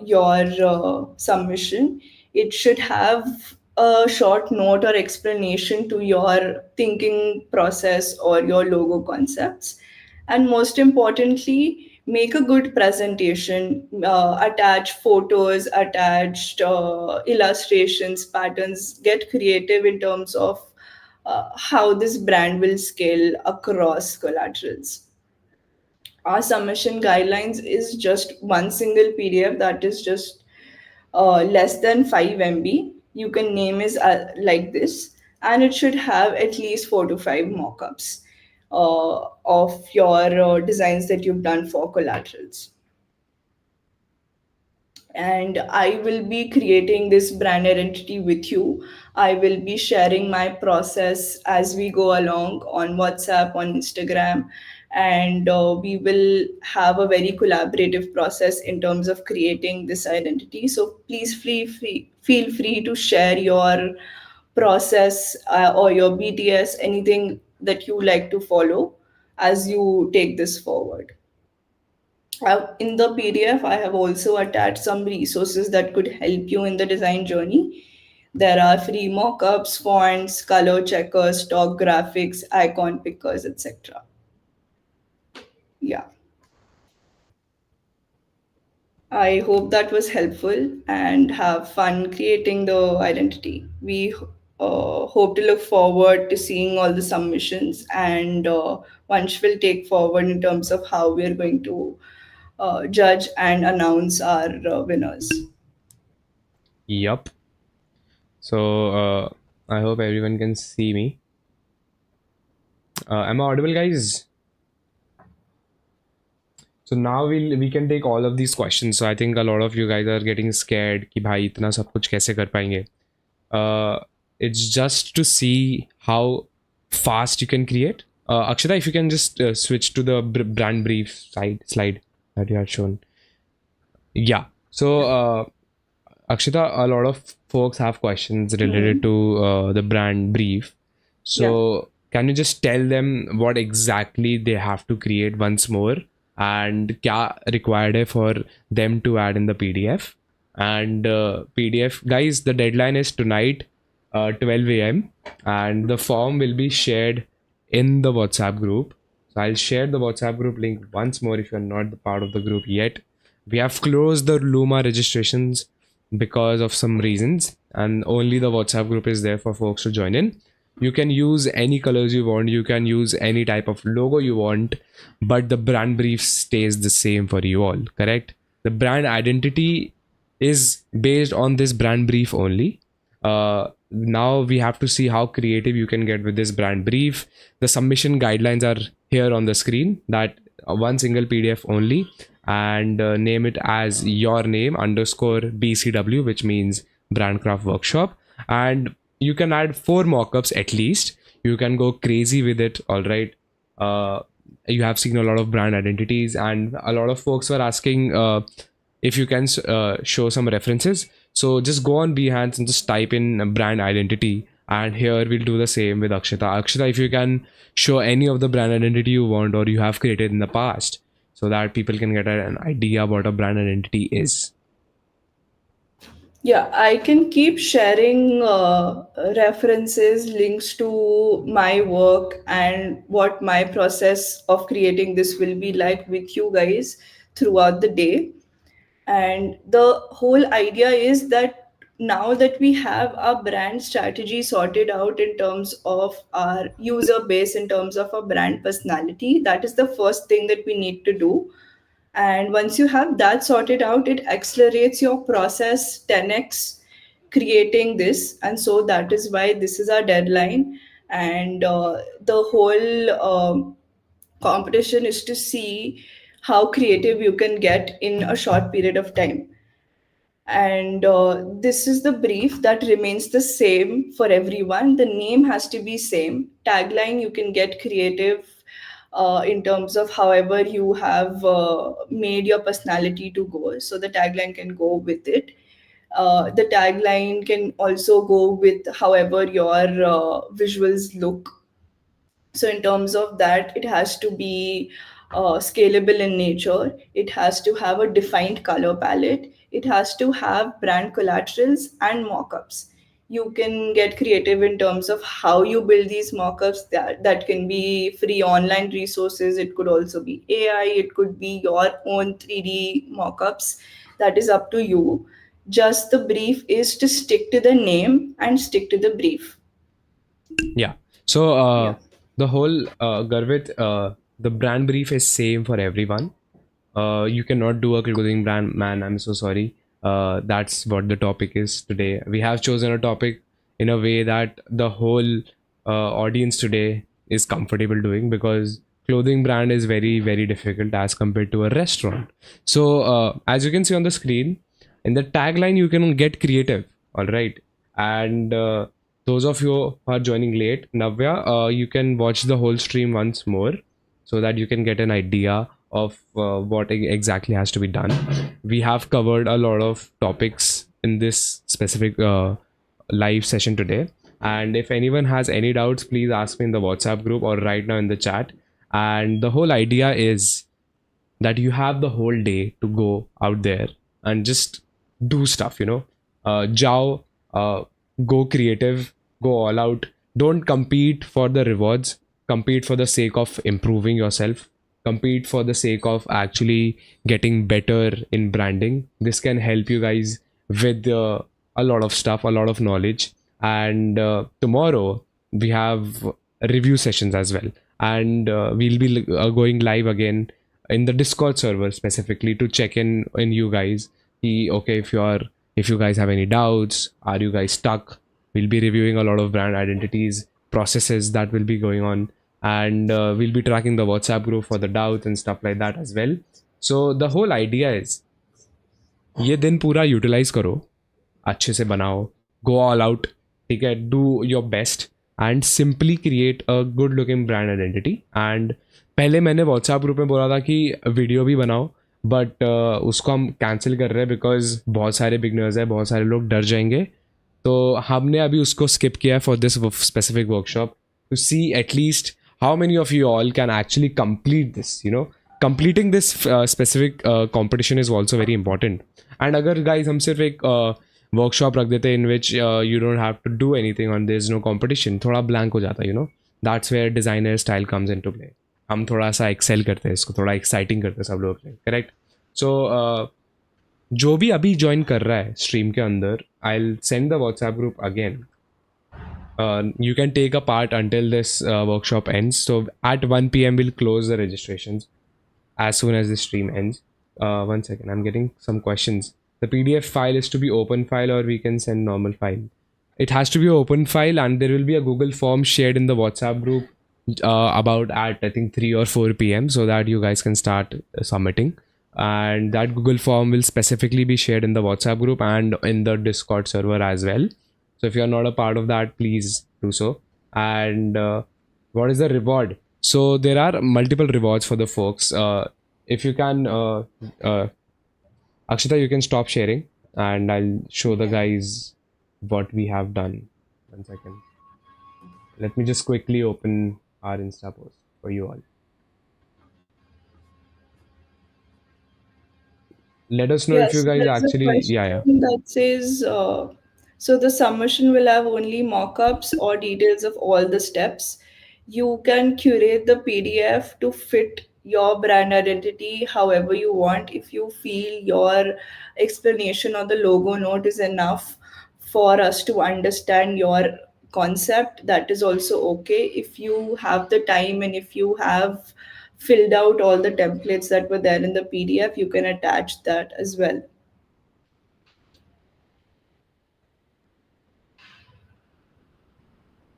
your submission, it should have a short note or explanation to your thinking process or your logo concepts. And most importantly, make a good presentation, attach photos, attached illustrations, patterns, get creative in terms of how this brand will scale across collaterals. Our submission guidelines is just one single PDF that is just less than 5 MB. You can name is like this, and it should have at least 4 to 5 mockups of your designs that you've done for collaterals. And I will be creating this brand identity with you. I will be sharing my process as we go along on WhatsApp, on Instagram, and we will have a very collaborative process in terms of creating this identity. So please feel free to share your process or your BTS, anything that you like to follow as you take this forward. In the PDF, I have also attached some resources that could help you in the design journey. There are free mockups, fonts, color checkers, stock graphics, icon pickers, etc. Yeah, I hope that was helpful and have fun creating the identity. We hope to look forward to seeing all the submissions, and Vansh will take forward in terms of how we are going to judge and announce our winners. Yup. So I hope everyone can see me. Am I audible, guys? So now we can take all of these questions. So I think a lot of you guys are getting scared कि भाई इतना सब कुछ कैसे कर पाएंगे. It's just to see how fast you can create. Akshita, if you can just switch to the brand brief slide that you had shown. Yeah. So Akshita, a lot of folks have questions related to the brand brief. So can you just tell them what exactly they have to create once more, and क्या required है for them to add in the PDF? And PDF, guys, the deadline is tonight, 12 a.m. and the form will be shared in the WhatsApp group. So I'll share the WhatsApp group link once more if you're not the part of the group yet. We have closed the Luma registrations because of some reasons, and only the WhatsApp group is there for folks to join in. You can use any colors you want, you can use any type of logo you want, but the brand brief stays the same for you all, correct? The brand identity is based on this brand brief only. Now we have to see how creative you can get with this brand brief. The submission guidelines are here on the screen, that one single PDF only, and name it as your name underscore BCW, which means Brandcraft Workshop. And you can add 4 mockups at least. You can go crazy with it. All right. You have seen a lot of brand identities, and a lot of folks were asking if you can show some references. So just go on Behance and just type in brand identity, and here we'll do the same with Akshita. Akshita, if you can show any of the brand identity you want or you have created in the past, so that people can get an idea what a brand identity is. Yeah, I can keep sharing references, links to my work, and what my process of creating this will be like with you guys throughout the day. And the whole idea is that now that we have our brand strategy sorted out in terms of our user base, in terms of our brand personality, that is the first thing that we need to do. And once you have that sorted out, it accelerates your process 10x creating this. And so that is why this is our deadline. And the whole competition is to see how creative you can get in a short period of time. And this is the brief that remains the same for everyone. The name has to be same. Tagline, you can get creative in terms of however you have made your personality to go, so the tagline can go with it. The tagline can also go with however your visuals look. So in terms of that, it has to be scalable in nature. It has to have a defined color palette. It has to have brand collaterals and mockups. You can get creative in terms of how you build these mockups. That can be free online resources. It could also be AI. It could be your own 3D mockups. That is up to you. Just the brief is to stick to the name and stick to the brief. Yeah. So Yeah. the whole Garvit, the brand brief is same for everyone. You cannot do a clothing brand, man. I'm so sorry. That's what the topic is today. We have chosen a topic in a way that the whole audience today is comfortable doing, because clothing brand is very very difficult as compared to a restaurant. So as you can see on the screen, in the tagline you can get creative. All right, and those of you who are joining late, Navya, you can watch the whole stream once more so that you can get an idea of what exactly has to be done. We have covered a lot of topics in this specific live session today. And if anyone has any doubts, please ask me in the WhatsApp group or right now in the chat. And the whole idea is that you have the whole day to go out there and just do stuff, jao, uh, go creative, go all out. Don't compete for the rewards, compete for the sake of improving yourself, compete for the sake of actually getting better in branding. This can help you guys with a lot of stuff, a lot of knowledge. And tomorrow we have review sessions as well, and we'll be going live again in the Discord server specifically to check in you guys. Okay, if you guys have any doubts, are you guys stuck? We'll be reviewing a lot of brand identities, processes that will be going on, and we'll be tracking the WhatsApp group for the doubts and stuff like that as well. So the whole idea is, ये दिन पूरा utilise करो, अच्छे से बनाओ, गो all out, ठीक है, do your best and simply create a good looking brand identity. And पहले मैंने व्हाट्सएप ग्रुप में बोला था कि वीडियो भी बनाओ, बट उसको हम कैंसिल कर रहे हैं बिकॉज बहुत सारे बिगनर्स हैं, बहुत सारे लोग डर जाएंगे. तो हमने अभी उसको स्किप किया for this specific workshop to see at least how many of you all can actually complete this. Completing this specific competition is also very important. And अगर guys हम सिर्फ एक वर्कशॉप रख देते in which you don't have to do anything on this, no competition, थोड़ा blank हो जाता है. That's where designer style comes into play. हम थोड़ा सा एक्सेल करते हैं, इसको थोड़ा एक्साइटिंग करते हैं सब लोग, करेक्ट. सो जो भी अभी ज्वाइन कर रहा है स्ट्रीम के अंदर, I will send the WhatsApp group again. You can take a part until this workshop ends. So at 1 p.m. we'll close the registrations as soon as the stream ends. 1 second, I'm getting some questions. The PDF file is to be open file or we can send normal file? It has to be open file, and there will be a Google form shared in the WhatsApp group about at I think 3 or 4 p.m. so that you guys can start submitting. And that Google form will specifically be shared in the WhatsApp group and in the Discord server as well. So if you're not a part of that, please do so. And what is the reward? So there are multiple rewards for the folks. If you can, Akshita, you can stop sharing and I'll show the guys what we have done. 1 second. Let me just quickly open our Insta post for you all. Let us know if you Yes, guys there's a actually, question that says, so the submission will have only mockups or details of all the steps. You can curate the PDF to fit your brand identity however you want. If you feel your explanation or the logo note is enough for us to understand your concept, that is also okay. If you have the time and if you have filled out all the templates that were there in the PDF, you can attach that as well.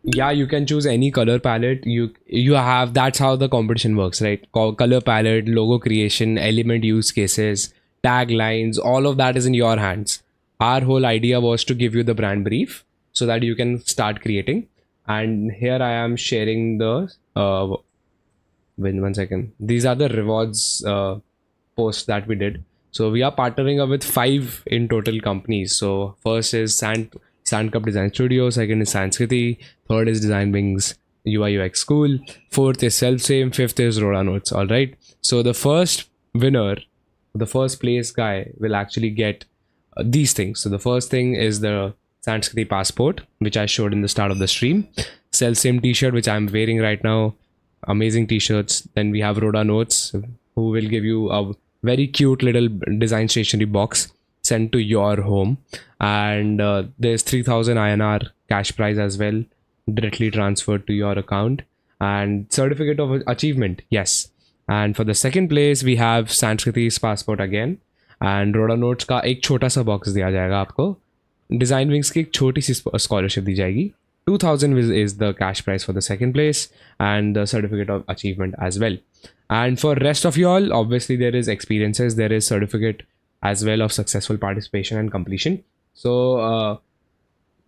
yeah, you can choose any color palette. You have, that's how the competition works, right? Color palette, logo creation, element use cases, taglines, all of that is in your hands. Our whole idea was to give you the brand brief so that you can start creating. And here I am sharing the wait 1 second, these are the rewards posts that we did. So we are partnering up with 5 in total companies. So first is Sand Cup Design Studio, second is Sanskriti, third is Design Wings, UI UX school. Fourth is self same. Fifth is Roda Notes. All right. So the first winner, the first place guy will actually get these things. So the first thing is the Sanskriti passport, which I showed in the start of the stream. Self same T-shirt, which I'm wearing right now. Amazing T-shirts. Then we have Roda Notes, who will give you a very cute little design stationery box sent to your home, and there's 3000 INR cash prize as well, directly transferred to your account, and certificate of achievement. Yes. And for the second place we have Sanskriti's passport again, and Roda Notes का एक छोटा सा box दिया जाएगा आपको. Design wings की एक छोटी सी स्कॉलरशिप दी जाएगी. 2000 is the cash prize for the second place, and the certificate of achievement as well. And for rest of y'all, obviously there is experiences, there is certificate as well of successful participation and completion. So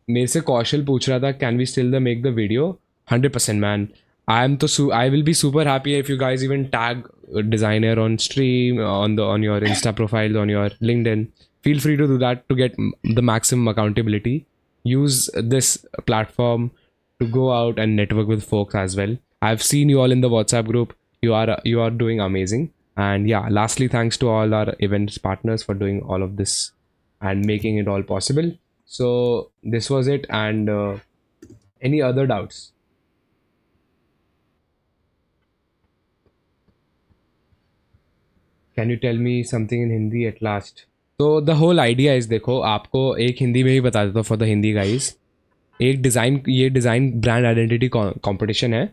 मेरे से कौशल पूछ रहा था, can we still make the video? 100% man. I will be super happy if you guys even tag a designer on stream, on your Insta profile, on your LinkedIn. Feel free to do that to get the maximum accountability. Use this platform to go out and network with folks as well. I've seen you all in the WhatsApp group. You are doing amazing. And yeah, lastly, thanks to all our events partners for doing all of this and making it all possible. So this was it. And any other doubts? Can you tell me something in Hindi at last? तो the whole idea is, देखो आपको एक हिंदी में ही बता देता हूँ for the Hindi guys. ये design brand identity competition है,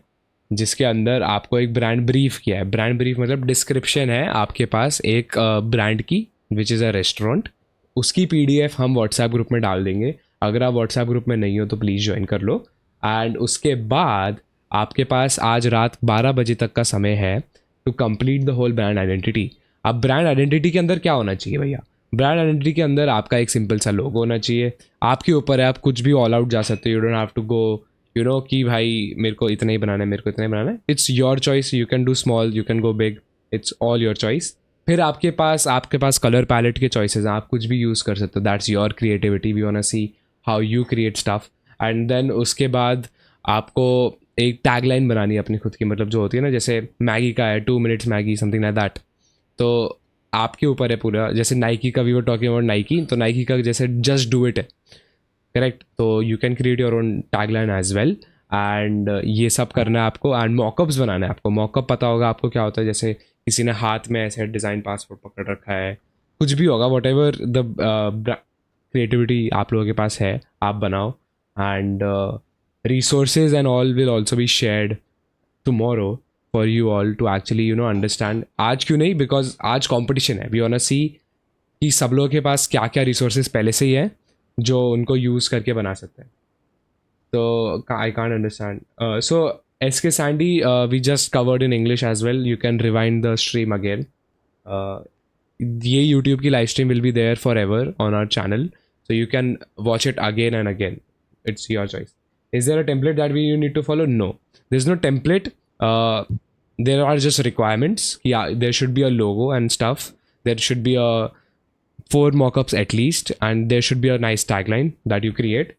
जिसके अंदर आपको एक ब्रांड ब्रीफ किया है. ब्रांड ब्रीफ मतलब डिस्क्रिप्शन है आपके पास एक ब्रांड की, विच इज़ अ रेस्टोरेंट. उसकी PDF हम व्हाट्सएप ग्रुप में डाल देंगे. अगर आप व्हाट्सएप ग्रुप में नहीं हो तो प्लीज़ ज्वाइन कर लो. एंड उसके बाद आपके पास आज रात 12 बजे तक का समय है to complete the whole brand identity. अब ब्रांड आइडेंटिटी के अंदर क्या होना चाहिए भैया? ब्रांड आइडेंटिटी के अंदर आपका एक सिंपल सा लोगो होना चाहिए. आपके ऊपर है, आप कुछ भी ऑल आउट जा सकते हो. You don't have to go कि भाई मेरे को इतना ही बनाना है, मेरे को इतना ही बनाना है. It's your choice. You can do small, you can go big. It's all your choice. फिर आपके पास कलर पैलेट के चॉइसेस हैं, आप कुछ भी यूज़ कर सकते हो. That's your creativity. We want to see how you create stuff. And then उसके बाद आपको एक टैगलाइन बनानी है अपनी खुद की, मतलब जो होती है ना, जैसे मैगी का है 2 minutes Maggi, something like that. तो आपके ऊपर है पूरा. जैसे नाइकी का, we were talking about Nike, तो नाइकी का जैसे जस्ट डू इट है, करेक्ट. तो you can create your own tagline as well. And ये सब करना है आपको. एंड मॉकअप्स बनाना है आपको. मॉकअप पता होगा आपको क्या होता है, जैसे किसी ने हाथ में ऐसे डिज़ाइन पासपोर्ट पकड़ रखा है, कुछ भी होगा, वट एवर द क्रिएटिविटी आप लोगों के पास है, आप बनाओ. And resources and all will also be shared tomorrow for you all to actually understand. आज क्यों नहीं? Because आज competition है. We wanna see कि सब लोगों के पास क्या क्या resources पहले से ही है जो उनको use करके बना सकते हैं. So I can't understand. So SK Sandy, we just covered in English as well. You can rewind the stream again. ये YouTube की live stream will be there forever on our channel, so you can watch it again and again. It's your choice. Is there a template that you need to follow? No, there's no template. There are just requirements. Yeah, there should be a logo and stuff. There should be 4 mockups at least, and there should be a nice tagline that you create.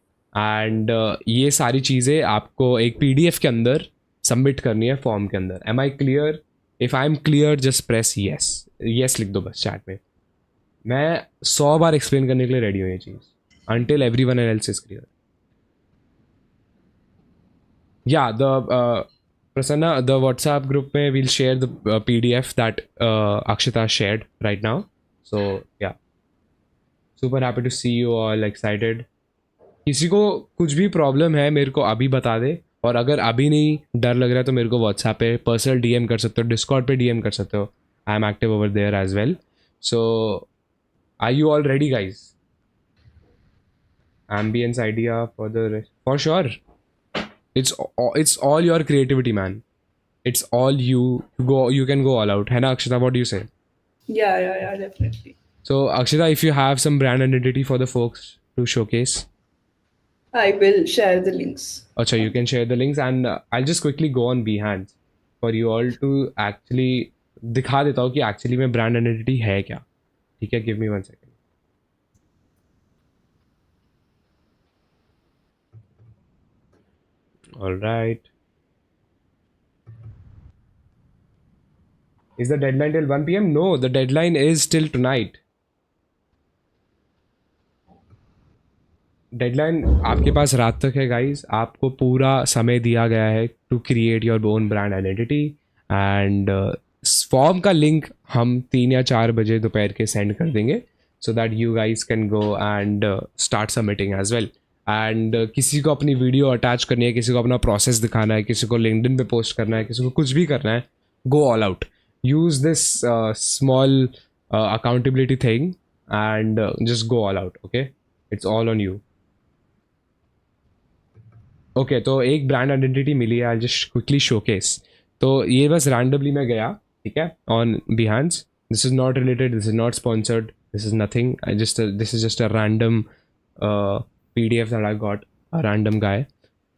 And ये सारी चीज़ें आपको एक PDF के अंदर submit करनी है form के अंदर. Am I clear? If I am clear, just press yes. Yes लिख दो बस चैट में. मैं 100 बार एक्सप्लेन करने के लिए रेडी हूँ ये चीज़, until everyone else is clear. Yeah, the Prasanna, the WhatsApp group में we'll share the PDF that Akshita shared right now. So yeah, super happy to see you all excited. किसी को कुछ भी प्रॉब्लम है मेरे को अभी बता दे, और अगर अभी नहीं डर लग रहा है तो मेरे को WhatsApp पे पर्सनल DM कर सकते हो, Discord पे DM कर सकते हो. I am active over there as well. So are you all ready guys? Ambience idea for the rest? For sure. It's all your creativity, man. It's all you. You can go all out. है ना Akshita? What do you say? Yeah, definitely. So Akshita, if you have some brand identity for the folks to showcase, I will share the links. अच्छा, you can share the links, and I'll just quickly go on Behance for you all to actually दिखा देता हूँ कि actually में brand identity है क्या. ठीक है, give me 1 second. All right. Is the deadline till 1 p.m.? No, the deadline is till tonight. Deadline आपके पास रात तक है गाइस. आपको पूरा समय दिया गया है to create your own brand identity. And form का लिंक हम 3 या 4 बजे दोपहर के सेंड कर देंगे, so that you guys can go and start submitting as well. And किसी को अपनी वीडियो अटैच करनी है, किसी को अपना प्रोसेस दिखाना है, किसी को लिंक्डइन पे पोस्ट करना है, किसी को कुछ भी करना है, go all out. Use this small accountability thing and just go all out. Okay, it's all on you. Okay, तो एक ब्रांड आइडेंटिटी मिली है. I just quickly showcase. तो ये बस रैंडमली मैं गया, ठीक है, on Behance. This is not related, this is not sponsored, this is nothing. I just this is just a random PDF that I got, a random guy.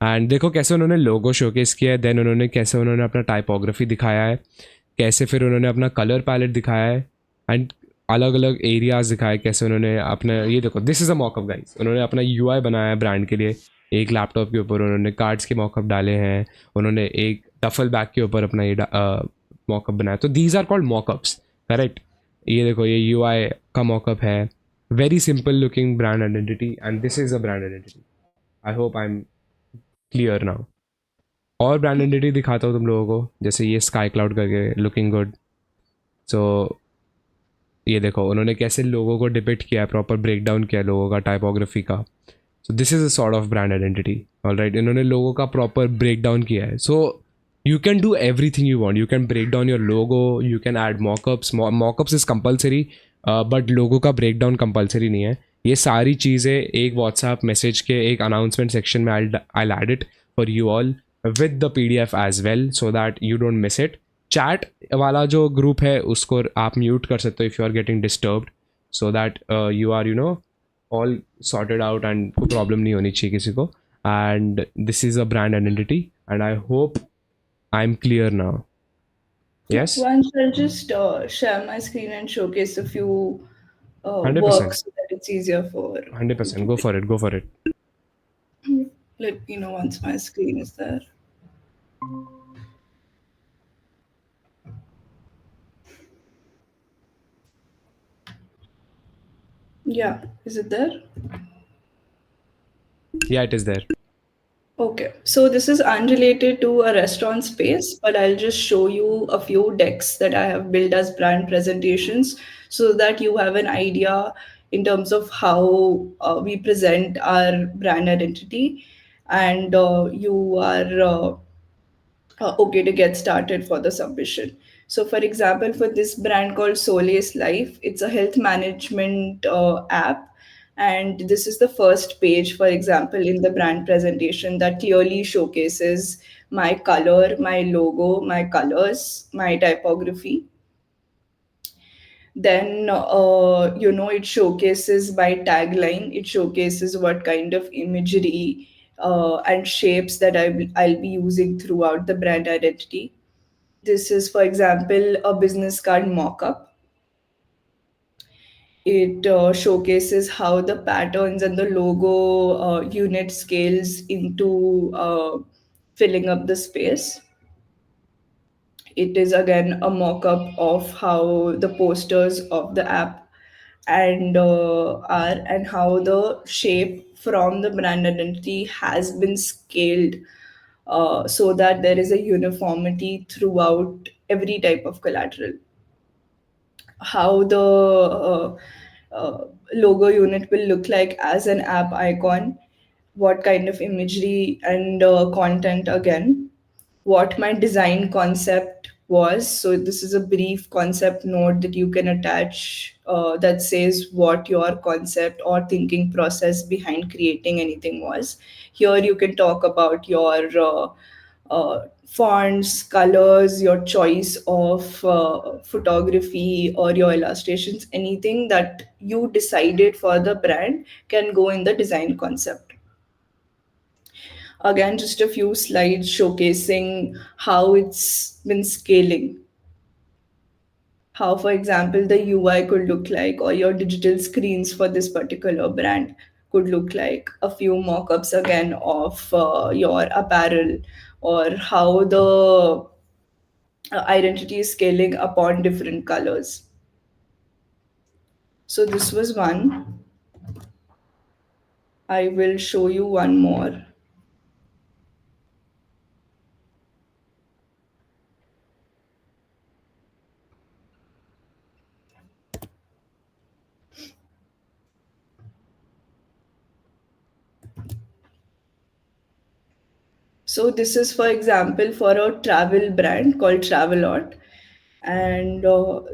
And देखो कैसे उन्होंने लोगो शोकेस किया है, देन उन्होंने कैसे उन्होंने अपना टाइपोग्राफी दिखाया है, कैसे फिर उन्होंने अपना कलर पैलेट दिखाया है, एंड अलग अलग एरियाज दिखाए कैसे उन्होंने अपना. ये देखो, this is a mock-up guys. उन्होंने अपना UI बनाया है ब्रांड के लिए. एक लैपटॉप के ऊपर उन्होंने कार्ड्स के मॉकअप डाले हैं. उन्होंने एक डफल बैग के ऊपर अपना ये मॉकअप बनाया. तो these are called mockups, correct. ये देखो, ये UI का मॉकअप है. Very simple looking brand identity, and this is a brand identity. I hope I am clear now. और ब्रांड आइडेंटिटी दिखाता हूँ तुम लोगों को, जैसे ये स्काई क्लाउड करके, लुकिंग गुड. सो ये देखो उन्होंने कैसे लोगों को डिपिक्ट किया है, प्रॉपर ब्रेक डाउन किया है लोगों का टाइपोग्राफी का. So this is a sort of brand identity. Alright, इन्होंने लोगों का प्रॉपर ब्रेक डाउन किया है. सो you can do everything you want. You can break down your logo, you can add mockups. Mockups is compulsory, but logo का break down compulsory नहीं है. ये सारी चीज़ें एक WhatsApp मैसेज के एक अनाउंसमेंट सेक्शन में I'll add it for you all with the PDF as well, so that you don't miss it. Chat वाला जो ग्रुप है उसको आप म्यूट कर सकते हो if you are getting disturbed, so that you are, you know, all sorted out and कोई problem नहीं होनी चाहिए किसी को. And this is a brand identity, and I hope I'm clear now. Yes? Once I'll just share my screen and showcase a few 100%. works so that it's easier for 100%. Go for it. Go for it. let me know once my screen is there. Yeah, is it there? Yeah, it is there. Okay, so this is unrelated to a restaurant space, but I'll just show you a few decks that I have built as brand presentations so that you have an idea in terms of how we present our brand identity, and you are okay to get started for the submission. So, for example, for this brand called Solace Life, it's a health management app. And this is the first page, for example, in the brand presentation that clearly showcases my color, my logo, my colors, my typography. Then, it showcases my tagline, it showcases what kind of imagery and shapes that I'll be using throughout the brand identity. This is, for example, a business card mock-up. It showcases how the patterns and the logo unit scales into filling up the space. It is again a mock-up of how the posters of the app and how the shape from the brand identity has been scaled so that there is a uniformity throughout every type of collateral. How the logo unit will look like as an app icon, what kind of imagery and content again, what my design concept was. So this is a brief concept note that you can attach that says what your concept or thinking process behind creating anything was. Here you can talk about your fonts, colors, your choice of photography or your illustrations, anything that you decided for the brand can go in the design concept. Again, just a few slides showcasing how it's been scaling. How, for example, the UI could look like, or your digital screens for this particular brand could look like. A few mock-ups again of your apparel, or how the identity scaling upon different colors. So this was one. I will show you one more. So this is, for example, for a travel brand called Travelot. And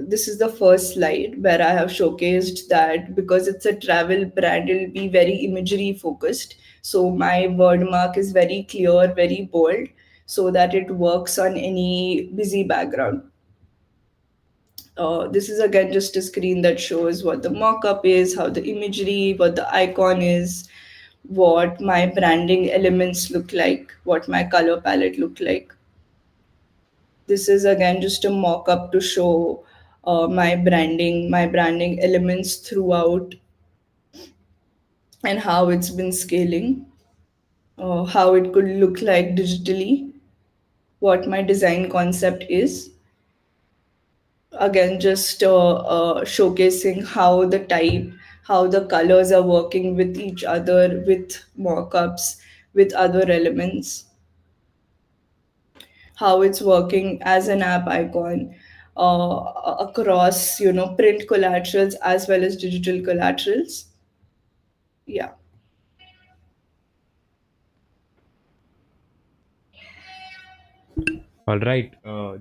this is the first slide where I have showcased that because it's a travel brand, it'll be very imagery focused. So my word mark is very clear, very bold, so that it works on any busy background. This is again just a screen that shows what the mockup is, how the imagery, what the icon is, what my branding elements look like, what my color palette look like. This is again just a mock-up to show my branding elements throughout, and how it's been scaling, how it could look like digitally, what my design concept is. Again, just showcasing how the colors are working with each other, with mock-ups, with other elements, how it's working as an app icon across print collaterals as well as digital collaterals. Yeah. All right,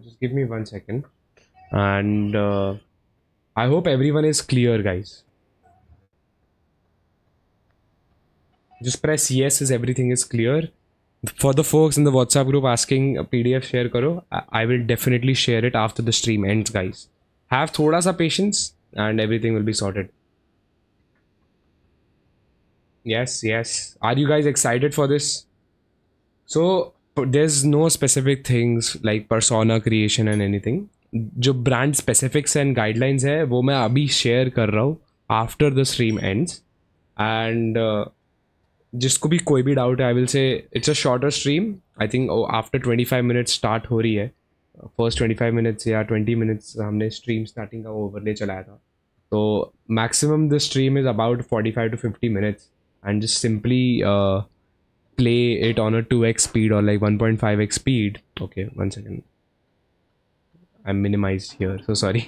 just give me 1 second. And I hope everyone is clear, guys. Just press yes as everything is clear. For the folks in the WhatsApp group asking a PDF share karo, I will definitely share it after the stream ends, guys. Have thoda sa patience and everything will be sorted. Yes, yes. Are you guys excited for this? So there's no specific things like persona creation and anything. जो brand specifics and guidelines है वो मैं अभी share कर रहा हूँ after the stream ends. And जिसको भी कोई भी डाउट है, I will say it's a shorter stream. I think after 25 minutes start हो रही है. फर्स्ट 25 मिनट्स या 20 मिनट्स हमने स्ट्रीम स्टार्टिंग का ओवरले चलाया था. तो maximum the stream is about 45 to 50 minutes and just simply play it on a 2x speed or like 1.5x speed. Okay, 1 second. I'm minimized here, so sorry.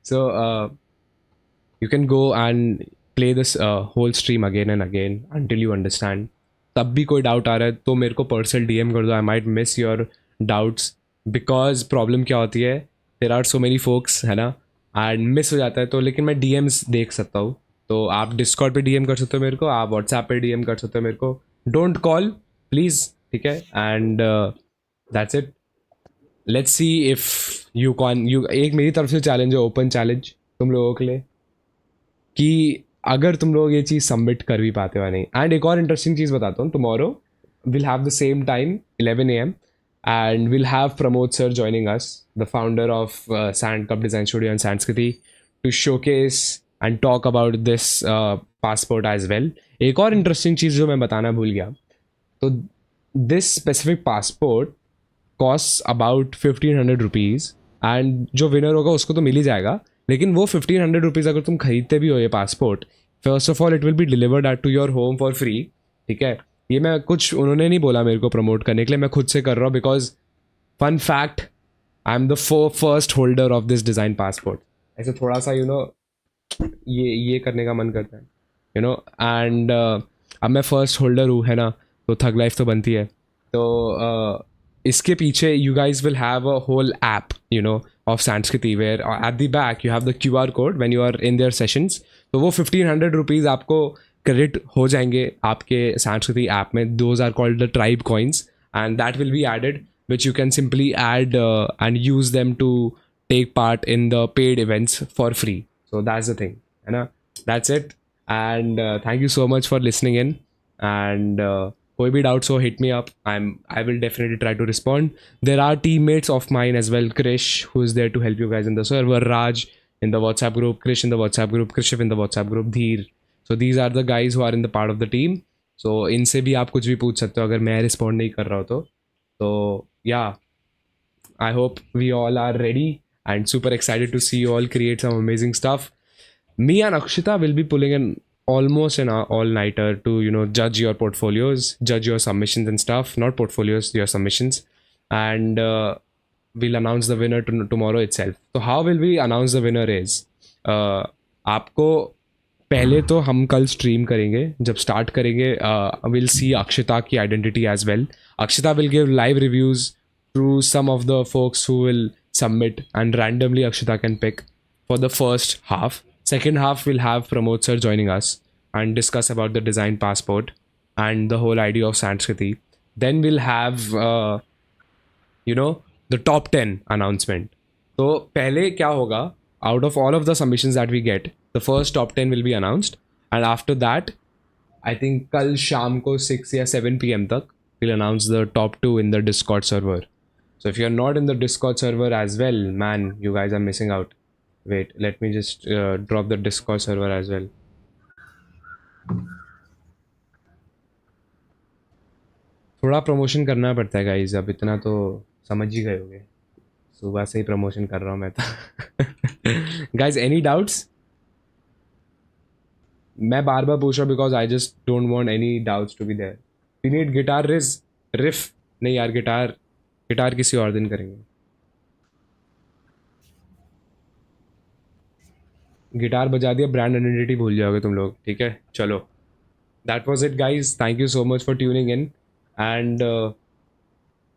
So you can go and play this whole stream again and again until you understand. तब भी कोई doubt आ रहा है तो मेरे को personal DM कर दो. I might miss your doubts because problem क्या होती है, there are so many folks है ना, एंड मिस हो जाता है. तो लेकिन मैं डीएम्स देख सकता हूँ. तो आप डिस्कॉर्ड पे डीएम कर सकते हो मेरे को, आप व्हाट्सएप पे डीएम कर सकते हो मेरे को. डोंट कॉल प्लीज़, ठीक है. And that's it. Let's see if you can. You एक मेरी तरफ से चैलेंज है, ओपन चैलेंज तुम लोगों के लिए, कि अगर तुम लोग ये चीज़ सबमिट कर भी पाते हो नहीं. एंड एक और इंटरेस्टिंग चीज़ बताता हूँ. Tomorrow will have the same time 11 AM and we'll have Pramod sir joining us, the founder of Sand Cup Design Studio and Sanskriti, to showcase and talk about this passport as well. एक और interesting चीज़ जो मैं बताना भूल गया, तो this specific passport costs about 1500 rupees and जो winner होगा उसको तो मिल ही जाएगा. लेकिन वो 1500 रुपीज़ अगर तुम खरीदते भी हो ये passport, first of all it will be delivered at to your home for free. ठीक है, ये मैं कुछ उन्होंने नहीं बोला मेरे को प्रमोट करने के लिए, मैं खुद से कर रहा हूँ. Because fun fact, I am the first holder of this design passport. ऐसे थोड़ा सा ये करने का मन करता है एंड अब मैं फर्स्ट होल्डर हूँ है ना, तो थग लाइफ तो बनती है. तो इसके पीछे you guys will have a whole app of Sanskriti where at the back you have the QR code when you are in their sessions. तो वो 1500 रुपीज़ आपको क्रेडिट हो जाएंगे आपके Sanskriti ऐप में. Those are called the tribe coins and that will be added, which you can simply add and use them to take part in the paid events for free. So that's the thing, है ना. That's it and thank you so much for listening in and कोई भी doubts हो hit me up. I will definitely try to respond. There are teammates of mine as well, Krish, who is there to help you guys in the server, Raj in the WhatsApp group, Krish in the WhatsApp group, Krishiv in the WhatsApp group, Dheer. So these are the guys who are in the part of the team. So इनसे भी आप कुछ भी पूछ सकते हो अगर मैं रिस्पॉन्ड नहीं कर रहा हूँ तो या I hope we all are ready and super excited to see you all create some amazing stuff. Me and Akshita will be pulling an almost an all-nighter to judge your portfolios, judge your submissions and stuff. Not portfolios, your submissions, and we'll announce the winner tomorrow itself. So how will we announce the winner is आपको पहले तो हम कल stream करेंगे जब start करेंगे will see Akshita की identity as well Akshita will give live reviews through some of the folks who will submit and randomly Akshita can pick for the first half. Second half we'll have Pramod sir joining us and discuss about the design passport and the whole idea of Sanskriti. Then we'll have the top 10 announcement. So पहले क्या होगा, out of all of the submissions that we get, the first top 10 will be announced, and after that I think कल शाम को 6 या 7 p.m. तक we'll announce the top 2 in the Discord server. So if you're not in the Discord server as well, man, you guys are missing out. Wait, let me just drop the Discord server as well. थोड़ा promotion करना पड़ता है guys, अब इतना तो समझ ही गए होगे, सुबह से ही प्रमोशन कर रहा हूँ मैं तो. Guys any doubts? मैं बार बार पूछ रहा हूँ because I just don't want any doubts to be there. We need guitar riff. नहीं यार, गिटार किसी और दिन करेंगे. गिटार बजा दिया, ब्रांड आइडेंटिटी भूल जाओगे तुम लोग. ठीक है, चलो, that was it guys. Thank you so much for tuning in and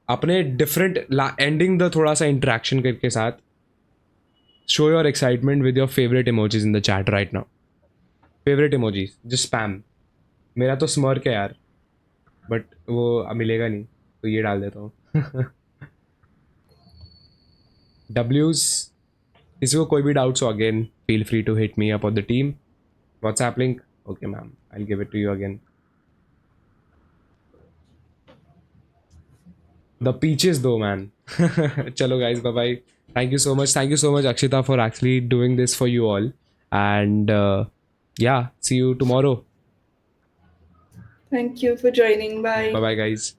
अपने डिफरेंट एंडिंग द थोड़ा सा इंटरेक्शन करके साथ show your excitement with your favourite emojis in the chat right now. Favourite emojis just spam. मेरा तो smirk है यार, but वो मिलेगा नहीं तो ये डाल देता हूँ. W's, किसी को कोई भी डाउट्स हो again feel free to hit me up on the team WhatsApp link. Okay ma'am, I will give it to you again. The peaches though man. चलो guys, bye bye. Thank you so much Akshita for actually doing this for you all and yeah see you tomorrow. Thank you for joining. Bye. Bye bye guys.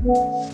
Bye.